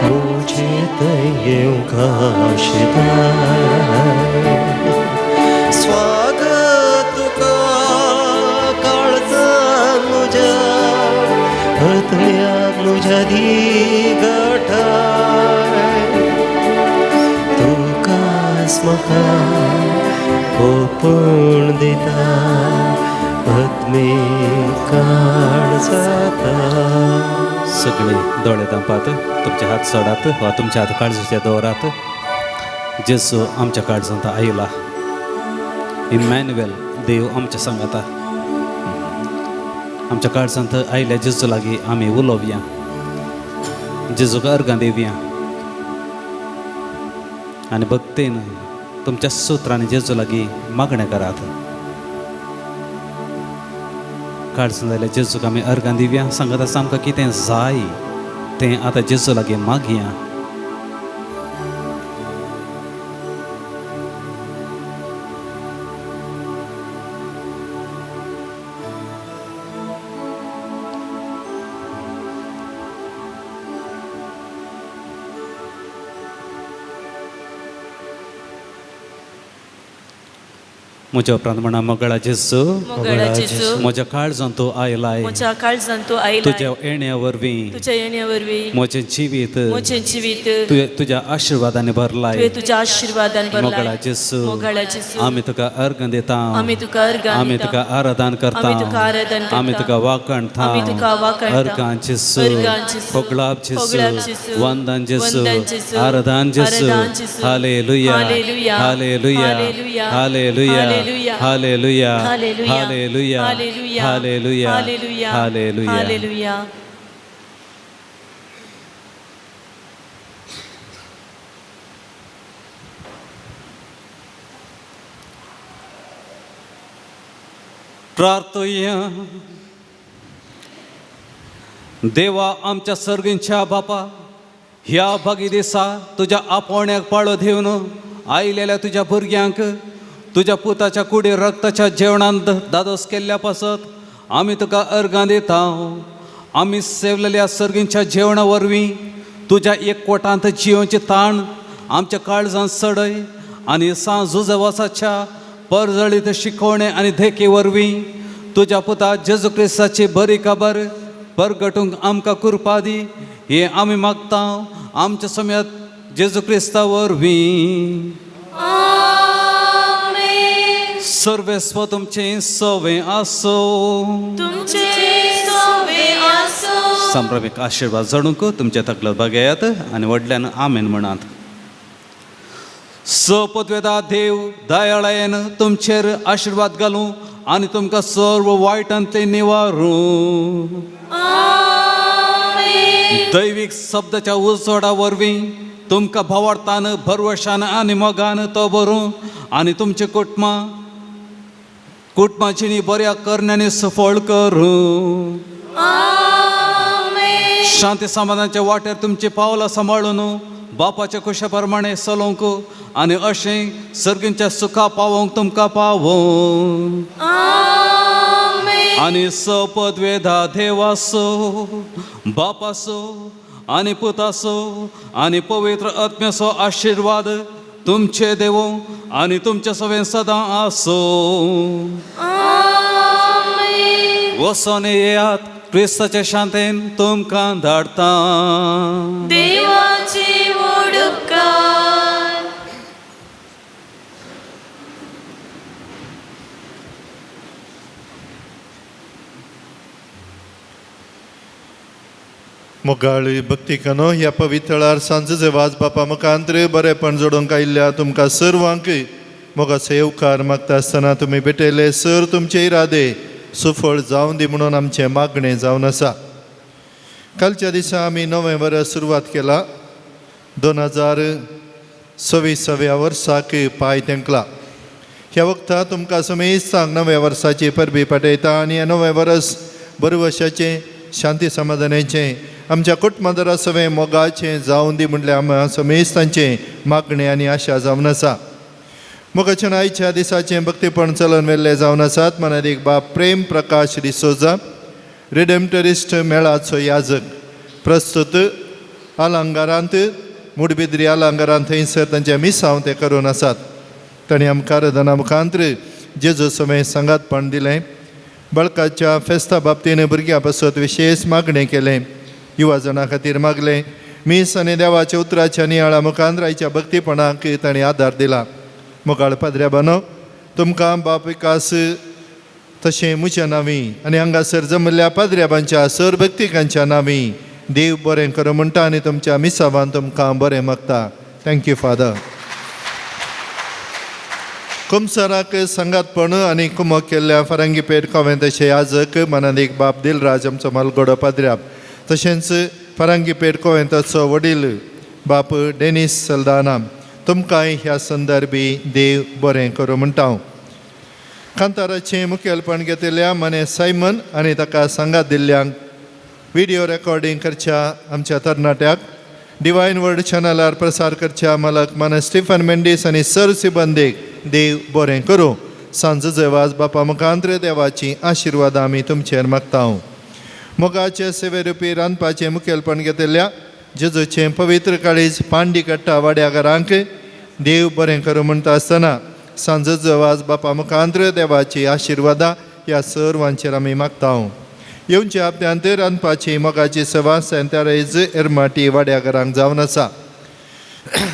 मुझे दयें काशिताय स्वागत तुका काळजान म्हज्या आत्म्याक म्हज्या दिगटाय तुकाच म्हाका ओपून दिता आत्मी काळजाताय सगळे दोळे दांपात तुमचे हात सोडात वा तुमच्या हात काळजाच्या दवरात जेसू आमच्या काळजांत आयला इमॅन्युएल देव आमच्या संगाता आमच्या काळजांत आयल्या जेजू लागीं आमी उलोवया जेजूक अर्गां दिवया आनी भक्तेन तुमच्या सुत्रांनी जेजू लागीं मागणें करात काळजांत आयल्या जेजूक आमी अर्गां दिवया सांगत आसा आमकां कितें जाय तें आतां जेजू लागीं मागया म्हज्या उपरांत म्हणा मोगळा जेजू म्हज्या काळजांत तूं आयलाय म्हज्या काळजांत तूं आयलाय तुज्या येण्या वरवीं तुज्या येण्या वरवीं म्हजें जिवीत तुवें तुज्या आशिर्वादांनी भरलाय तुज्या आशिर्वादान मोगळा भरलाय जेजू मोगळा जेजू आमी तुका अर्घ दिता आमी तुका अर्गां आमी दिता. तुका आराधन करता आमी तुका आराधन करता. आमी तुका वाकणता आमी तुका वाकणता. अर्गां जेजू अर्गां जेजू. फोगलाप फोगलाप जेजू जेजू. वंदन जेजू वंदन जेजू. आराधन जेजू आराधन जेजू. Hallelujah hallelujah. Hallelujah hallelujah. Hallelujah hallelujah. Hallelujah hallelujah. Hallelujah hallelujah. Hallelujah hallelujah. Hallelujah hallelujah. प्रार्थया देवा आमच्या सर्गींच्या बापा ह्या बागी दिसा तुज्या आपोवण्याक पाळो दिवन आयलेल्या तुज्या भुरग्यांक तुज्या पुताच्या कुडी रक्ताच्या जेवणान दादोस केल्ल्या पासत आमी तुका अर्गां दिता आमी सेवलेल्या सर्गींच्या जेवणा वरवीं तुज्या एकवटांत जिवोवचे ताण आमच्या काळजांत सडय आनी सांज जुजवासाच्या परजळीत शिकवणे आणि धेके वरवीं तुझ्या पुता जेजू क्रिस्ताची बरी खबर परगटूंक आमकां कृपा दी हे आमी मागता आमच्या समयात जेजू क्रिस्ता वरवीं. सर्वेस्व तुमचे सवे आसो. तुमचे सोवे आसो. संभ्रमिक आशीर्वाद जणूक तुमच्या तकलेत बघयात आणि व्हडल्यान आमेन म्हणात. सपदवेदा देव दयाळायेन तुमचेर आशीर्वाद घालूं आनी तुमकां सर्व वायटांतले निवारूं. दैवीक शब्दाच्या उजवाडा वरवीं तुमकां भावार्थान भरवशान आनी मोगान तो भरूं आनी तुमचे कुटुंबाची बऱ्या करण्याने सफळ करूं. शांती समाधानाच्या वाटेर तुमचे पावलां सांबाळून बापाच्या खुशा प्रमाणे चलोवंक आनी अशें सर्गींच्या सुखा पावोवंक तुमकां पावों. आनी सपदवेदा देवासो बापासो आनी पुतासो आनी पवित्र आत्म्याचो आशीर्वाद तुमचे देवो आनी तुमच्या सवेन सदां आसो. वसोन येयात क्रिस्ताच्या शांतेन तुमकां धाडटा. देवाची उपकार. मोगाळ भक्तिकानो ह्या पवित्रार सांजेचे वाज बापा मुखांतर बरेपण जोडूंक आयिल्ल्या तुमकां सर्वांक मोगाचो येवकार मागता आसतना तुमी भेटयले सर तुमचे इरादे सुफळ जावं दी म्हणून आमचें मागणें जावन आसा. कालच्या दिसा आमी नवें वर्स सुरवात केला. 2026व्या वर्साक पांय तेंकला. ह्या वक्ता तुमकां समेस्तांक नव्या वर्साची परबी पाठयता आनी हें नवें वर्स बरे वर्साचें शांती समाधानाचें आमच्या कुटुंबादारा सवें मोगाचें जावं दी म्हणल्यार आमच्या समेस्तांचें मागणें आनी आशा जावन आसा. मोगाच्या आयच्या दिसाचें भक्तीपण चलन वेल्ले जावन आसात. मनादीक बाब प्रेम प्रकाश डिसोजा रिडेम्टरिस्ट मेळाचो याजक प्रस्तुत आलंगारांत मुडबिद्री आलंगारांत थंयसर तांच्या मिसांव ते करून आसात. तांणी आमकां आराधना मुखांतर जेजू समें सांगातपण दिलें. बाळकाच्या फेस्ता बाबतीन भुरग्यां पासत विशेश मागणें केलें. युवा जाणां खातीर मागलें. मीस आनी देवाच्या उतराच्या नियाळा मुखांतर आयच्या भक्तीपणाक तांणी आदार दिला. मोगाळ पाद्र्या बानो तुमकां बाप विकास तशें म्हज्या नांवीं आनी हांगासर जमल्या पाद्र्याबांच्या सर भक्तिकांच्या नांवीं देव बरें करूं म्हणटा आनी तुमच्या मिसावान तुमकां बरें मागता. Thank you father. कुमसाराक सांगातपण आनी कुमक केल्ल्या फरांगी पेट कॉव्हेंताचे याजक मनादीक बाप दिलराज आमचो मालगडो पाद्र्याब तशेंच फरांगी पेट कॉव्हेंताचो वडील बाप डेनीस सल्दाना तुमकांय ह्या संदर्भी देव बरें करूं म्हणटा हांव. कांताराचें मुखेलपण घेतिल्ल्या मने सायमन आनी ताका सांगात दिल्ल्यांक व्हिडिओ रेकॉर्डिंग करच्या आमच्या तरणाट्याक डिवायन वर्ल्ड चॅनलार प्रसार करच्या मालक मन स्टीफन मेंडीस आनी सर सिबंदेक देव बरें करूं. सांजेचे वाज बापा मुखांतर देवाची आशिर्वाद आमी तुमचेर मागता. मोगाचे सेवे रुपी रांदपाचें मुखेलपण घेतिल्ल्या जेजूचें पवित्र काळीज पांडी कट्टा वाड्याकारांक देव बरें करूं म्हणटा आसतना सांजेचो वाज बापा मुखांतर देवाची आशिर्वादा ह्या सर्वांचेर आमी मागता. येवच्या हप्त्यांत रांदपाची मोगाची सेवा सेंतारेज एरमाटी वाड्याकारांक जावन आसा.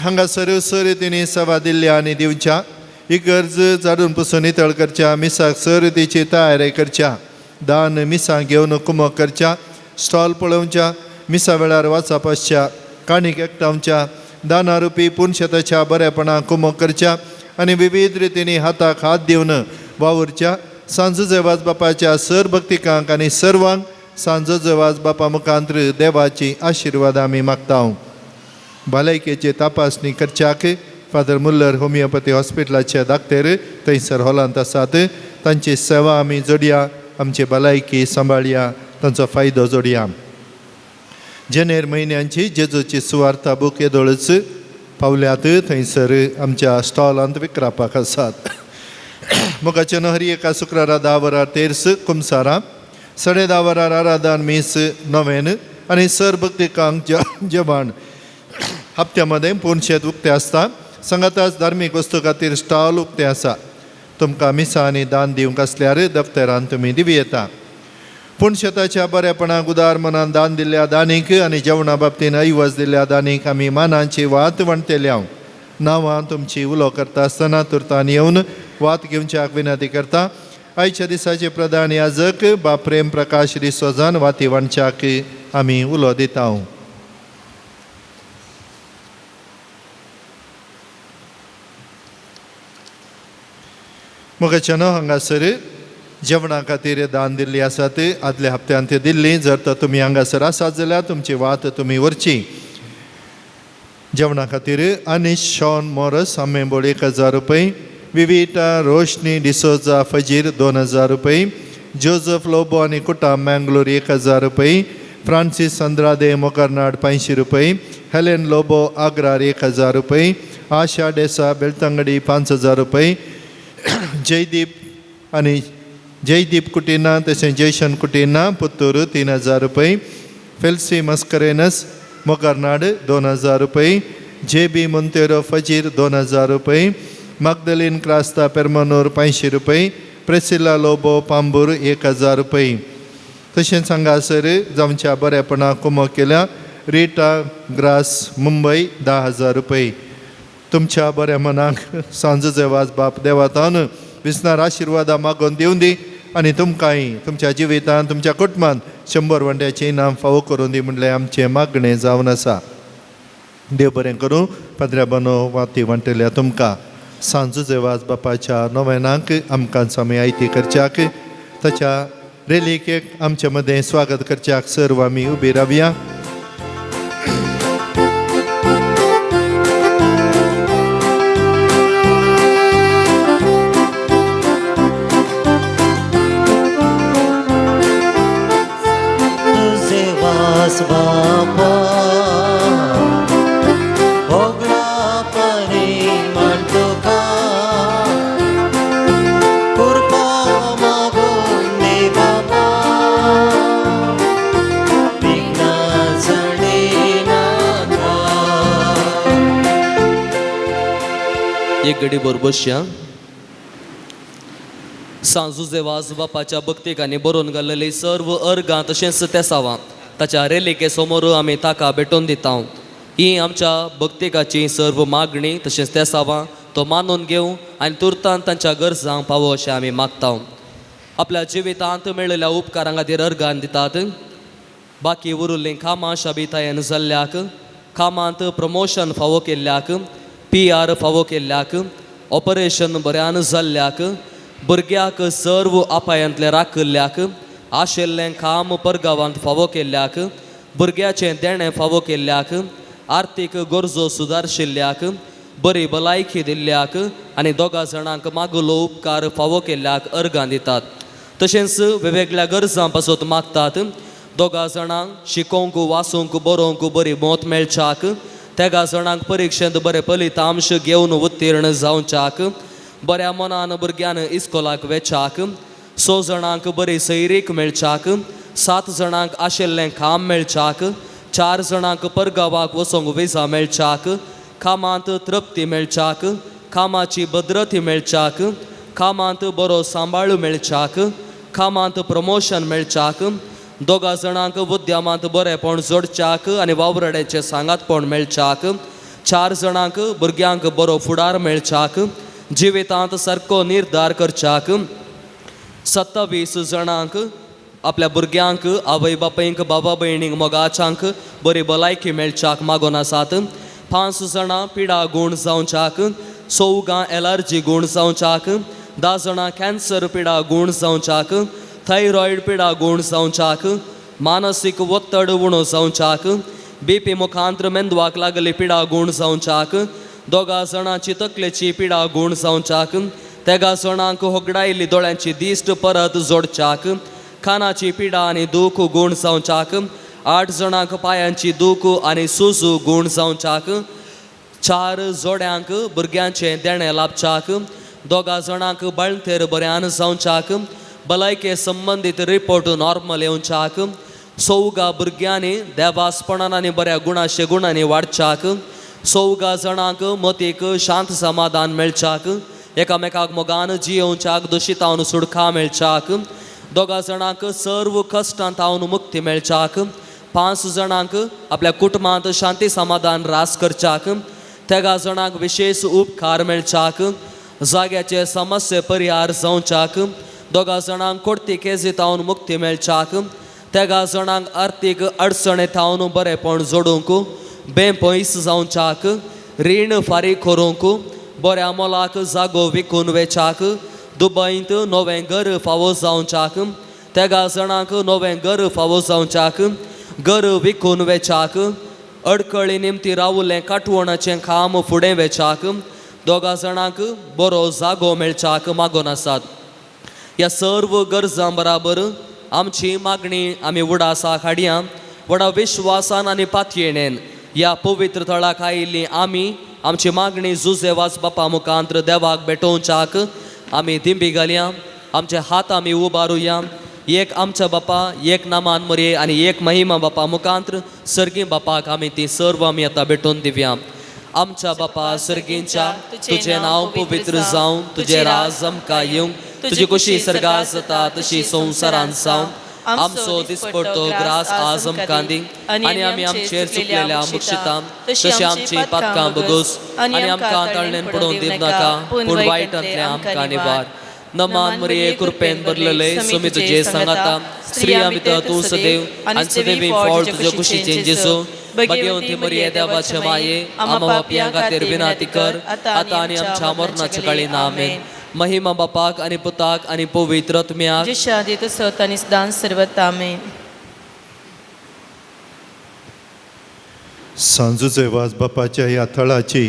हांगासर स रितींनी सेवा दिल्ल्या आनी दिवच्या इगर्ज झाडून पुसून नितळ करच्या मिसाक स रितीची तयारी करच्या दान मिसां घेवन कुमक करच्या स्टॉल पळोवच्या मिसा वेळार वाचप आसच्या काणीक एकठांवच्या दाना रुपी पुणशेताच्या बरेपणां कुमक करच्या आनी विविध रितींनी हाताक हात दिवन वावुरच्या. सांजेचे वाज बापाच्या सर भक्तिकांक आनी सर्वांक सांजेचे वाज बापा मुखांतर देवाची आशिर्वाद आमी मागता. भलायकेची तपासणी करच्याक फादर मुल्लर होमिओपॅथी हॉस्पिटलाचे दाखतेर थंयसर हॉलांत आसात. तांची सेवा आमी जोडया, आमची भलायकी सांबाळया, तांचो फायदो जोडया. जानेर म्हयन्यांची जेजूची सुवार्ता बूक येदोळच पावल्यात. थंयसर आमच्या स्टॉलांत विक्रापाक आसात. मोगाच्या नहरी एका शुक्रारा 10 वरार तेर्स कुमसारा 10:30 वरार आराधन मीस नोवेन आनी सर भक्तिकांक जेवण हप्त्यामध्ये पुणशेत उक्ते आसता. संगाताच धार्मीक वस्तू खातीर स्टॉल उक्ते आसा. तुमकां मिसां आनी दान दिवंक आसल्यार दफ्तरान तुमी दिवी येता. पूण शेताच्या बरेपणाक उदार मनान दान दिल्ल्या दानीक आनी जेवणा बाबतीन ऐवज दिल्ल्या दानीक आमी मानाची वात वणटेल्या नांवां तुमची उलो करता आसतना तुर्तान येवन वात घेवच्याक विनंती करता. आयच्या दिसाचे प्रधान याजक बा प्रेम प्रकाश रिसोजान वाती वणच्याक आमी उलो दिता. मोगाच्यानो हांगासर जेवणा खातीर दान दिल्ली आसात. आदल्या हप्त्यान ती दिल्ली. जर तर तुमी हांगासर आसात जाल्यार तुमची वात तुमी व्हरची. जेवणा खातीर अनिश शॉन मॉरस आंबेंबोळ 1000 रुपये, विविटा रोशनी डिसोजा फजीर 2000 रुपये, जोझफ लोबो आनी कुटा मँगलोर 1000 रुपये, फ्रांसीस अंद्रादे मोकर्नाड 500 रुपये, हेलेन लोबो आग्रार 1000 रुपये, आशा डेसा बेळतंगडी 5000 रुपये, जयदीप कुटिना तशें जयशन कुटिना पुत्तूर 3000 रुपये, फेल्सी मस्करेनस मोकर्नाड 2000 रुपये, जेबी मोंतेरो फजीर 2000 रुपये, मगदलीन क्रास्ता पेरमनूर 500 रुपये, प्रेसिला लोबो पांबूर 1000 रुपये. तशेंच हांगासर जावच्या बरेपणाक कुमो केल्या रिटा ग्रास मुंबय 10,000 रुपये. तुमच्या बऱ्या मनाक सांजूचे वाज बाप देवातान विस्नार आशिर्वादा मागोवन दिवन दी आनी तुमकांय तुमच्या जिवितान तुमच्या कुटुंबान 100 वंड्याचें इनाम फावो करून दी म्हणलें आमचें मागणें जावन आसा. देव बरें करूं. पदऱ्या बनो वाती वंटल्या तुमकां सांजूचे वाज बापाच्या नोवेनाक आमकां आमी आयती करच्याक ताच्या रेलीक आमचे मदें स्वागत करच्याक सर्व आमी उबी रावया. बापा ओगळा परी म्हणटुका कृपा मागून दे बाबा विघ्ना चढीनाका. एक घडी बरोबरशा सांजूचे वाज बापाच्या भक्तीक आनी बरोवन घाल्लेली सर्व अर्गां तशेंच त्या सावां ताच्या रेलिके समोर आमी ताका भेटोवन दिता. ही आमच्या भक्तिकाची सर्व मागणी तशेंच त्या सावां तो मानून घेवं आनी तुर्तान तांच्या गरजांक पावो अशें आमी मागता. आपल्या जिवितांत मेळिल्ल्या उपकारां खातीर अर्गान दितात. बाकी उरिल्लीं कामां शाबितायेन जाल्ल्याक, कामांत प्रमोशन फावो केल्ल्याक, PR फावो केल्ल्याक, ऑपरेशन बऱ्यान जाल्ल्याक, भुरग्याक सर्व आपायांतले राखल्ल्याक, आशिल्लें काम परगांवांत फावो केल्ल्याक, भुरग्याचें देणें फावो केल्ल्याक, आर्थीक गरजो सुदारशिल्ल्याक, बरी भलायकी दिल्ल्याक आनी 2 जाणांक मागुलो उपकार फावो केल्ल्याक अर्गां दितात. तशेंच वेगवेगळ्या गरजां पासत मागतात. 2 जाणांक शिकोवंक वाचूंक बरोवंक बरी मोत मेळच्याक, 3 जाणांक परिक्षेंत बरे फलितांश घेवन उत्तीर्ण जावच्याक, बऱ्या मनान भुरग्यान इस्कोलाक वेचाक, 6 जाणांक बरी सैरीक मेळच्याक, 7 जाणांक आशिल्लें काम मेळच्याक, 4 जाणांक परगांवाक वचोंक विजा मेळच्याक, कामांत तृप्ती मेळच्याक, कामाची भद्रती मेळच्याक, कामांत बरो सांबाळ मेळच्याक, कामांत प्रमोशन मेळच्याक, 2 जाणांक उद्यमांत बरेपण जोडच्याक आनी वावरड्याचें सांगातपण मेळच्याक, 4 जाणांक भुरग्यांक बरो फुडार मेळच्याक, जिवितांत सारको निर्धार करच्याक, 27 जाणांक आपल्या भुरग्यांक आवय बापायंक बाबा भयणींक मोगाच्यांक बरी भलायकी मेळच्याक मागोन आसात. 5 जाणां पिडा गूण जावच्याक, 14 एलर्जी गूण जावच्याक, 10 जाणां कॅन्सर पिडा गूण जावच्याक, थायरॉयड पिडा गूण जावच्याक, मानसीक वत्तड उणो जावच्याक, BP मुखांत्र मेंदवाक लागली पिडा गूण जावच्याक, 2 जाणांची तकलेची पिडा गूण जावच्याक, 3 जाणांक होगडायिल्ली दोळ्यांची दिश्ट परत जोडच्याक, कानाची पिडा आनी दूख गूण जावच्याक, 8 जाणांक पांयांची दूख आनी सुजू गूण जावच्याक, 4 जोड्यांक भुरग्यांचें देणें लाभच्याक, 2 जाणांक बळतेर बऱ्यान जावच्याक, भलायके संबंदीत रिपोर्ट नॉर्मल येवच्याक, 14 भुरग्यांनी देवास्पणान आनी बऱ्या गुणाशे गुणांनी वाडच्याक, 14 जाणांक मतीक शांत समाधान मेळच्याक, एकामेकाक मोगान जियोवच्याक दुशीतावन सुडका मेळच्याक, दोगा जाणांक सर्व कश्टांतावन मुक्ती मेळच्याक, 5 जाणांक आपल्या कुटुंबांत शांती समाधान रास करच्याक, तेगा जाणांक विशेष उपकार मेळच्याक, जाग्याचे समस्ये परिहार जावच्याक, दोगा जाणांक कोर्ती केजीतावन मुक्ती मेळच्याक, तेगा जाणांक आर्थीक अडचणेतावन बरेपण जोडूंक, बेपयस जावच्याक, रीण फारीक करूंक, बऱ्या मोलाक जागो विकून वेचाक, दुबईंत नवें घर फावो जावच्याक, तेगा जाणांक नवें घर फावो जावच्याक, घर विकून वेचाक, अडकळी निमती रावुल्लें काटवणाचें काम फुडें वेचाक, दोगा जाणांक बरो जागो मेळच्याक मागून आसात. ह्या सर्व गरजां बराबर आमची मागणी आमी उडासाक हाडया. व्हडा विश्वासान आनी पातयेणेन ह्या पवित्र थळाक आयिल्ली आमी आमची मागणी जुजे वाचबापा मुखांत्र देवाक भेटोवच्याक आमी दिंबी घालया. आमचे हात आमी उबारुया. एक आमच्या बापा, एक नामान मरे आनी एक महिमा बापा मुखांत्र सर्गी बापाक आमी ती सर्व आमी आतां भेटोवन दिवया. आमच्या बापा सर्गींच्या, तुझें नांव पवित्र जावं, तुझें राज आमकां येवं, तुजी कुशी सर्गार जाता तशी संवसारांत जावं. आमचो दिसपडटो ग्रास आज आमकां दी आनी आमी आमचेर चुकलेल्या मुक्षितां तशी आमची पातकां बगोस आनी आमकां तळणेन पडोवन दिव नाका, पूण वायटांतल्यान आमकां निवार. नमान मरिये कृपेन भरलेले सुमी तुजे सांगाता, स्त्री आमी तूं सदैव आनी सदैवी फळ तुज्या कुशीचें जेजू. भगवंती मरिये देवाचे माये, आमा पापियां खातीर विनाती कर, आतां आनी आमच्या मरणाच्या काळी आमेन. महिमा बापाक आनी पुताक आनी पवित्र आत्म्याक, जशें आदीं तसोच आनी सदां सर्वत आमेन. सांजुजे वाजबापाच्या ह्या थळाची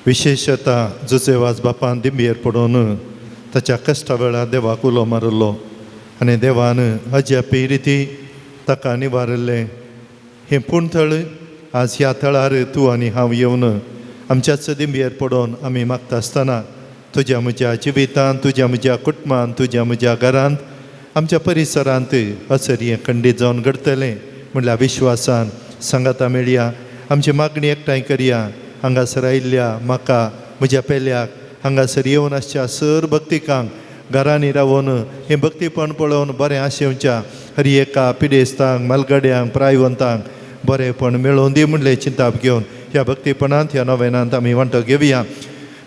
विशेषता जुजे वाजबापान दिंबयेर पडोवन ताच्या कश्टा वेळार देवाक उलो मारलो आनी देवान अजापी रिती ताका निवारले. हें पुणथळ आज ह्या थळार तूं आनी हांव येवन आमच्याच दिंबयेर पडोवन आमी मागता आसतना तुज्या म्हज्या जिवितांत, तुज्या म्हज्या कुटुंबांत, तुज्या म्हज्या घरांत, आमच्या परिसरांत हसर हें खंडीत जावन घडतलें म्हणल्यार विश्वासान सांगाता मेळया. आमची मागणी एकठांय करया. हांगासर आयिल्ल्या म्हाका, म्हज्या पेल्याक, हांगासर येवन आसच्या सर भक्तिकांक घरांनी रावून हें भक्तीपण पळोवन बरें आशेवच्या हरी एका पिडेस्तांक, मालगड्यांक, प्रायवंतांक बरेंपण मेळोवन दी म्हणलें चिंताप घेवन ह्या भक्तीपणांत ह्या नोवेनांत आमी वांटो घेवया.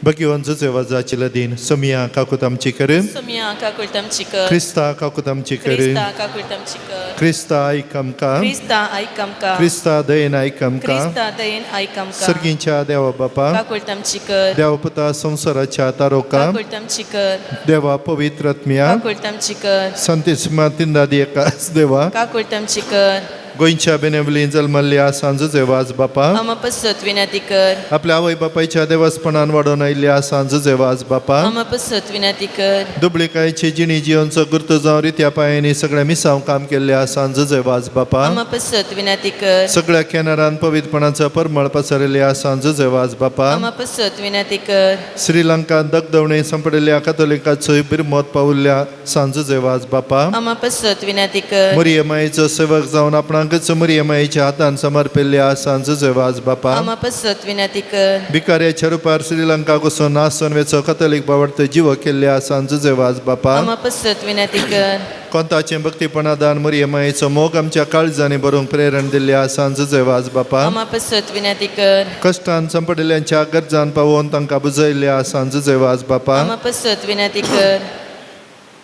भगवंत जुजे वाजाची लदीन समिया काकूत आमची कर, समिया काकूट आमची कर, क्रिस्ता काकूत आमची कर, क्रिस्ता काकूट आमची कर, क्रिस्ता आयक आमकां, क्रिस्ता आयक आमकां, क्रिस्ता दयेन आयक आमकां, क्रिस्ता दयेन आयक आमकां. सर्गींच्या देवा बापा, काकूट आमची कर, देवा पुता संवसाराच्या तारोका, काकूट आमची कर, देवा पवित्र आत्म्या, काकूट आमची कर, संतीस्मा तिंदादी एकाच देवा, काकूट आमची कर. गोंयच्या बेनेवलीन जल्मल्ल्या सांजुजे वाज बापा, आमा पसत विनंती कर, आपल्या आवय बापायच्या देवस्थानान वाडोवन आयिल्ल्या सांजुजे वाज बापा, आमा पसत विनंती कर, दुबळीकायेची जिणी जियोंचो गुर्त जावन रित्या पांयांनी सगळ्या मिसांव काम केल्ल्या सांजुजे वाज बापा, आमा पसत विनंती कर, सगळ्या केनारान पवित्रपणाचो परमळ पसरल्या सांजुजे वाज बापा, आमा पसत विनंती कर, श्रीलंका दगदवणे संपडलेल्या कातोलिकाचो बिरमोत पावल्ल्या सांजुजे वाज बापा, आमा पसत विनंती कर, मरियमायेचो सेवक जावन आपणाकच मरियमायेच्या हातान समर्पिल्ल्या सांजुजे वाज बापा, आमा पसत विनंती कर, भिकाऱ्याच्या रुपार श्रीलंका वचून नासन वेचो कातोलीक बावडतो जिवो केल्ल्या सांजुजे वाज बापा, आमा पसत विनंती कर, कोंताचें भक्तीपणादान मरियमायेचो मोग आमच्या काळजांनी बरोवंक प्रेरण दिल्ल्या सांजुजे वाज बापा, आमा पसत विनंती कर, कश्टान संपडलेल्यांच्या गरजान पावोवन तांकां बुजयल्ल्या सांजुजे वाज बापा, आमा पसत विनंती कर,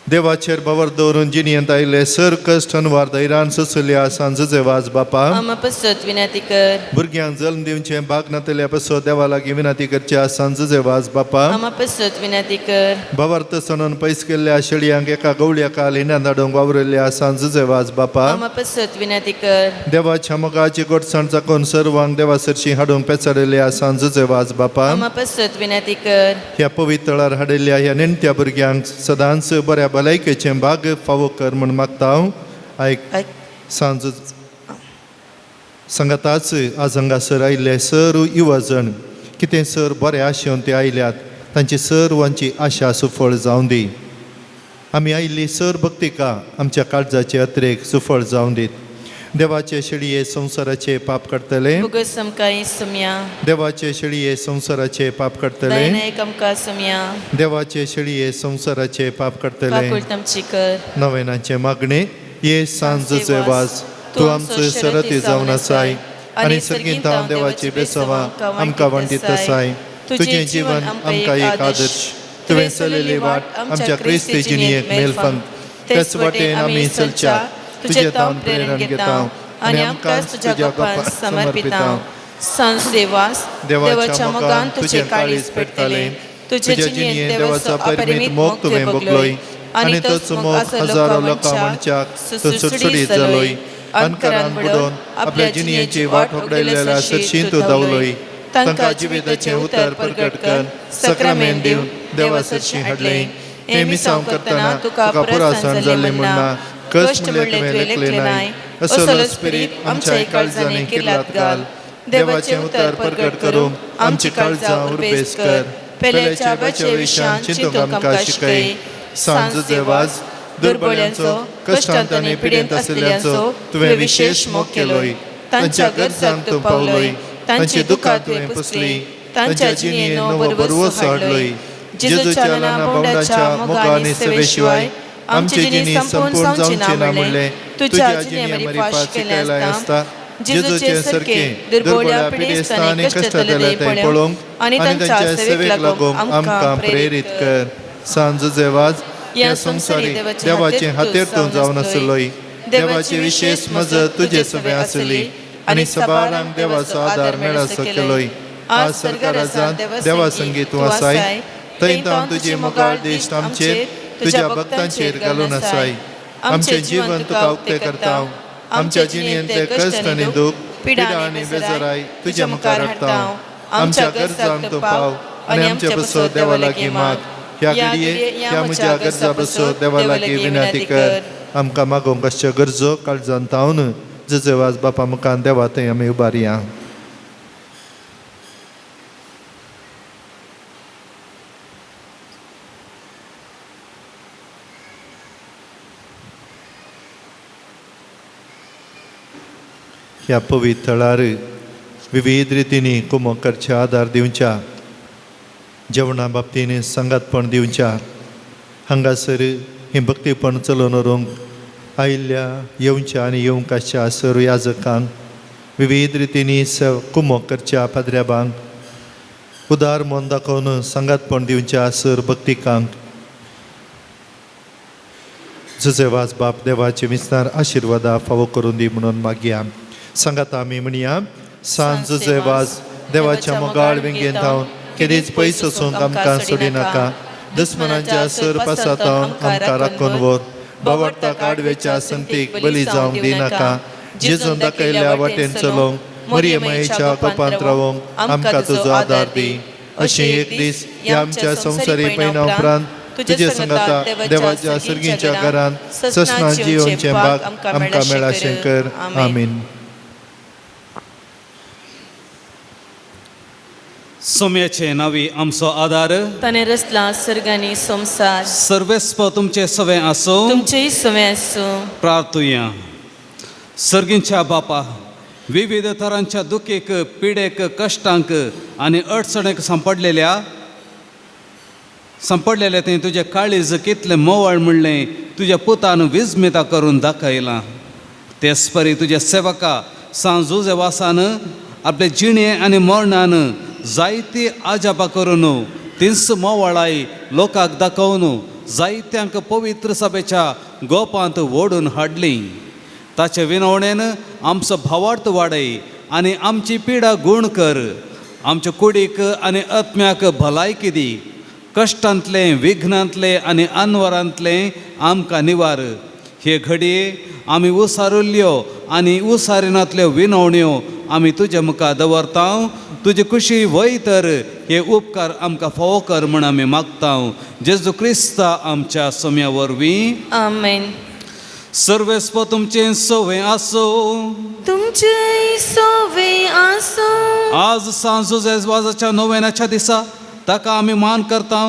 देवाचेर बावर दवरून जिणयेंत आयिल्ले सर कश्ट अनवार धैर्यान सुचयल्ल्या सांजुजे वाज बापा, आमा पसत विनंती कर, भुरग्यांक जल्म दिवचें भाग नातल्या पासून देवा लागीं विनंती करच्या सांजुजे वाज बापा, आमा पसत विनंती कर, बावार्थ सणून पयस केल्ल्या शेळयांक एका गवळ्या काल हिन्या धाडूंक वावरल्ल्या सांजुजे वाज बापा, आमा पसत विनंती कर, देवाच्या मोगाची गोडसाण चाकोन सर्वांक देवासरशी हाडूंक पेचाडलेल्या सांजुजे वाज बापा, आमा पसत विनंती कर, ह्या पवित्रार हाडिल्ल्या ह्या नेणट्या भुरग्यांक सदांच बऱ्या भलायकेचें भाग फावो कर म्हूण मागता हांव. आयक सांजू सांगाताच आज हांगासर आयिल्ले सर युवजण कितें सर बरें आशेवन ते आयल्यात तांची सर्वांची आशा सुफळ जावं दी. आमी आयिल्ली सर भक्तिका आमच्या काळजाचे अत्रेक सुफळ जावं दीत. देवाचे शेळये संसाराचे पाप काडतले बुगस आमकां सुम्या देवाचे शेळये संसाराचे पाप काडतले दयनायक आमकां सुम्या देवाचे शेळये संसाराचे पाप काडतले काकूळट आमची कर नवेनाचे मागणे ये सांजचे वाज तूं आमचो सरती जावन आसाय आनी सर्गींत हांव देवाची बेसवा आमकां वंडीत आसाय तुजें जीवन आमकां एक आदर्श तुवें चलिल्ली वाट आमच्या क्रिस्ती जिणेक मेलफंत तेच वाटेन आमी चलच्या तुजें तावन प्रेरण घेता आनी आमकांच तुज्या गोपांत समर्पिता सांज देवास देवाच्या मोगान तुजे काळीज पेटतले तुजे जिणेंत देवाचो अपरिमीत मोग तुवें भोगलोय आनी तोच मोग हजारो लोकां मनशाक सुटसुटीत जालोय अंधकारान बुडोवन आपल्या जिणेची वाट उगडयलेल्या सरशीं तूं दावलोय तांकां जिविताचें उतर प्रगट कर सक्रामेंत दिवन देवा सरशीं हाडलें हें मिसांव करतना तुका पुरासाण जाल्लें म्हणना कश्ट म्हणलें तुवें लेखलें नाय असलो स्पिरीट आमच्या काळजांनी किर्लात घाल देवाचें उतर प्रगट करूंक आमची काळजां उर्बेस कर पेल्याच्या बाचे विशयान चिंतूंक आमकां शिकय सांजचे वाज दुर्बळ्यांचो कश्टांत आनी पिडेंत आसलेल्यांचो तुवें विशेश मोग केलोय तांच्या गरजांक तूं पावलोय तांची दुखां तुवें पुसली तांच्या जिणेंत नवो बरवस हाडलोय जेजूच्या ल्हान भावंडाच्या मोगा आनी सेवे शिवाय आमची जिणी संपूर्ण जावची ना म्हणलें तुज्या जिणे बरी फाश केलें आसता जेजूचे सारके दुर्बळ्या पिडेस्त आनी कश्टांतले ते पळोवंक आनी तांच्या सेवेक लागूंक आमकां प्रेरीत कर सांजचे वाज ह्या संवसारी देवाचे हातेर जावन आसलोय देवाची विशेष मजत तुजे सवे आसली आनी सबारांक देवाचो आदार मेळ केलोय आज सरकारांत देवा संगी तूं आसाय थंय हांव तुजी मोगाळ दिश्ट आमचेर तुज्या भक्तांचेर घालून आसाय आमचें जीवन तुका उक्तें करता आमच्या जिणेंतले कश्ट आनी दूख पिडा आनी बेजाराय तुज्या मुखार हाडटा आमच्या गरजांक तूं पाव आनी आमचे बसो देवा लागीं माग ह्या घडये ह्या म्हज्या गरजा बसो देवा लागीं विनंती कर आमकां मागोवंक अशा गरजो काळजांत तावन जजे वाज बापा मुखार देवा थंय आमी उबारया ह्या पवित्र थळार विविध रितींनी कुमोकरचे आदार दिवच्या जेवणा बाबतीन संगातपण दिवच्या हांगासर ही भक्तीपण चलोवन व्हरूंक आयिल्ल्या येवच्या आनी येवंक आसच्या सर्व याजकांक विविध रितींनी कुमोकरच्या पाद्र्याबांक उदार मन दाखोवन संगातपण दिवच्या सर भक्तिकांक जुजे वाज बाप देवाचे विस्तार आशिर्वादा फावो करून दी म्हणून मागया सांगात आमी म्हणया सांजुजे वाज देवाच्या मोगाळ विंगेन थावन केदीच पयस वचूंक आमकां सोडी नाका दुस्मनांच्या सर पासातावन आमकां राखून व्हर बावडटा काडवेच्या संतीक बली जावंक दिनाका जेजून दाखयल्या वाटेन चलोवंक मरियमायेच्या गोपांत रावोंक आमकां तुजो आदार दी अशें एक दीस ह्या आमच्या संवसारी पैना उपरांत तुजे संगाता देवाच्या सर्गीच्या घरांत ससना जियोंचे भाग आमकां मेळा अशें कर आमीन सोम्याचे नावी आमचो आदार ताणे रचला सर्गांनी संसार सर्वेस्प तुमचे सवे आसो तुमचेय सवे आसूं प्रार्थुया सर्गींच्या बापा विविध तरांच्या दुखेक पिडेक कश्टांक आनी अडचणेक संपडलेले ते तुजे काळीज कितलें मोवळ म्हणलें तुज्या पुतान विस्मिता करून दाखयलां तेच परी तुज्या सेवका सांजुजे वासान आपले जिणे आनी मरणान जायती आजापा करून तिन्स मोवळाय लोकांक दाखोवन जायत्यांक पवित्र सभेच्या गोपांत ओडून हाडली ताचे विनवणेन आमचो भावार्थ वाडय आनी आमची पिडा गूण कर आमच्या कुडीक आनी आत्म्याक भलायकी दी कश्टांतले विघ्नांतले आनी अनवरांतले आमकां निवार हे घडये आमी उसारिल्ल्यो आनी उसारिनांतल्यो विनवण्यो आमी तुज्या मुखार दवरता तुजी खुशी वय तर हे उपकार आमकां फावो कर म्हण आमी मागता जेजू क्रिस्ता आमच्या सोम्या वरवीं आमेन सर्वेस्प तुमचे सवे आसो तुमचे सवे आसो आज सांजुजे वाजाच्या नोवेनाच्या दिसा ताका आमी मान करता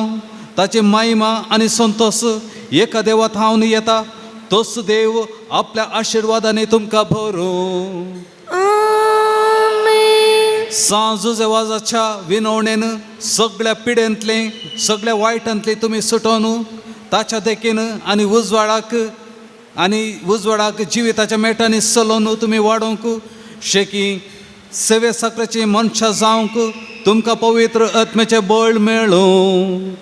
ताची महिमा आनी संतोष एका देवात हावन येता तोच देव आपल्या आशीर्वादाने तुमका भरू. सांजुजे वाजाच्या विनवणेन सगळ्या पिडेंतले सगळ्या वायटांतले तुम्ही सुटोन ताच्या देखीन आणि उजवाडाक जिविताच्या मेटांनी चलोवन तुम्ही वाडोवंक शेकी सेवे साकराची मनशां जावंक तुमकां पवित्र आत्म्याचे बळ मेळूं.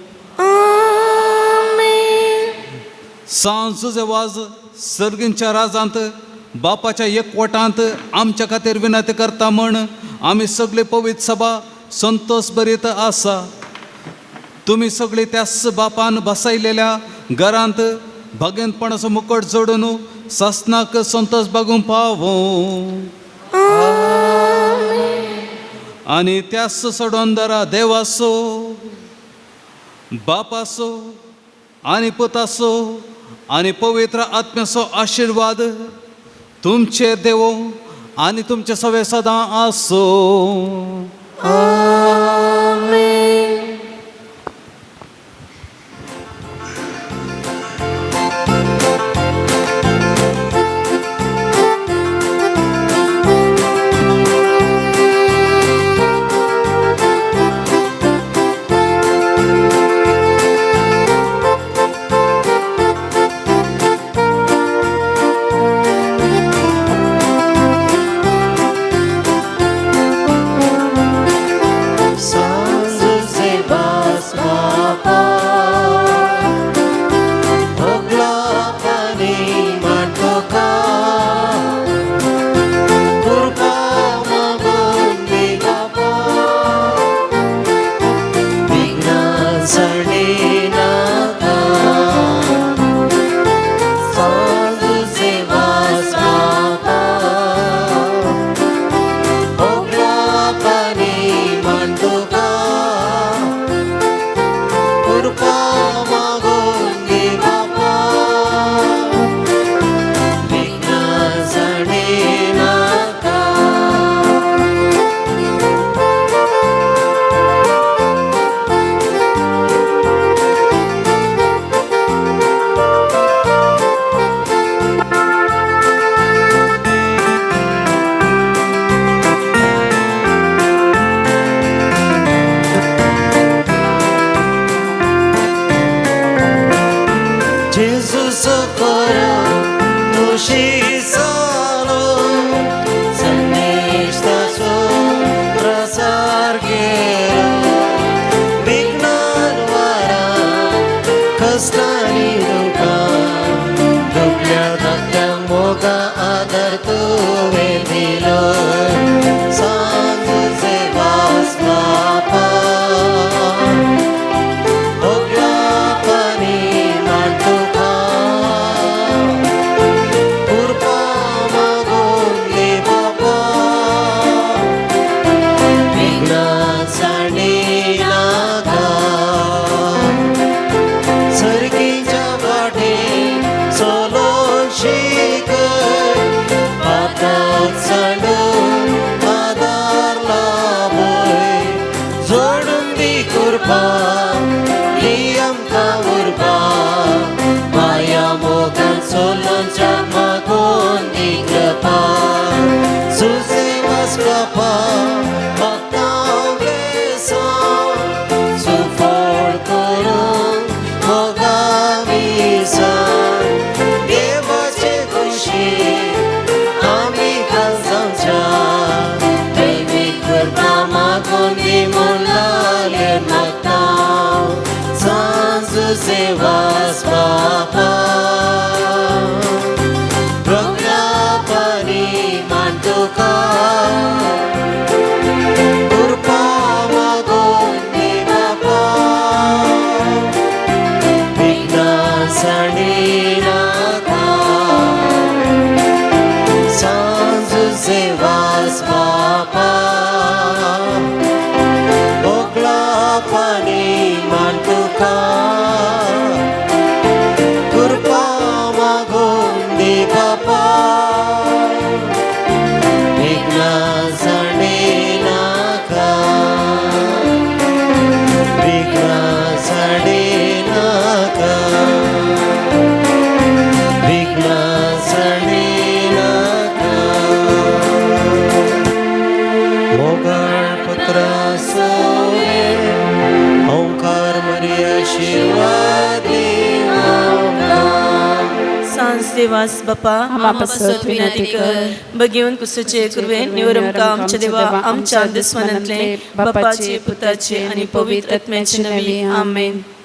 सांजुजे वाज सर्गींच्या राजांत बापाच्या एकवटांत आमच्या खातीर विनंती करता म्हण आमी सगळे पवित्र सभा संतोष भरीत आसा. तुम्ही सगळे त्याच बापान बसयलेल्या घरांत भगेंतपणाचो मुकट जोडून ससनाक संतोष बागूंक पावो. आणि त्यास सोडून दरा देवासो बापासो आणि पुतासो आणि पवित्र आत्म्याचो आशीर्वाद तुमचे देवो आणि तुमचे सवे सदां आसो. सर्गीच्या वाटे चलो शिक मोगळ पुत्र सोवे ओंकार मरी आशीर्वादी सांज देवास बापा आम्हा पासत विनंती कर बघिवन कुसचे कुरवे निवरमका आमच्या देवा आमच्या दिसवनांतले बापाचे पुताचे आणि पवित्र आत्म्याचे नावे आमेन.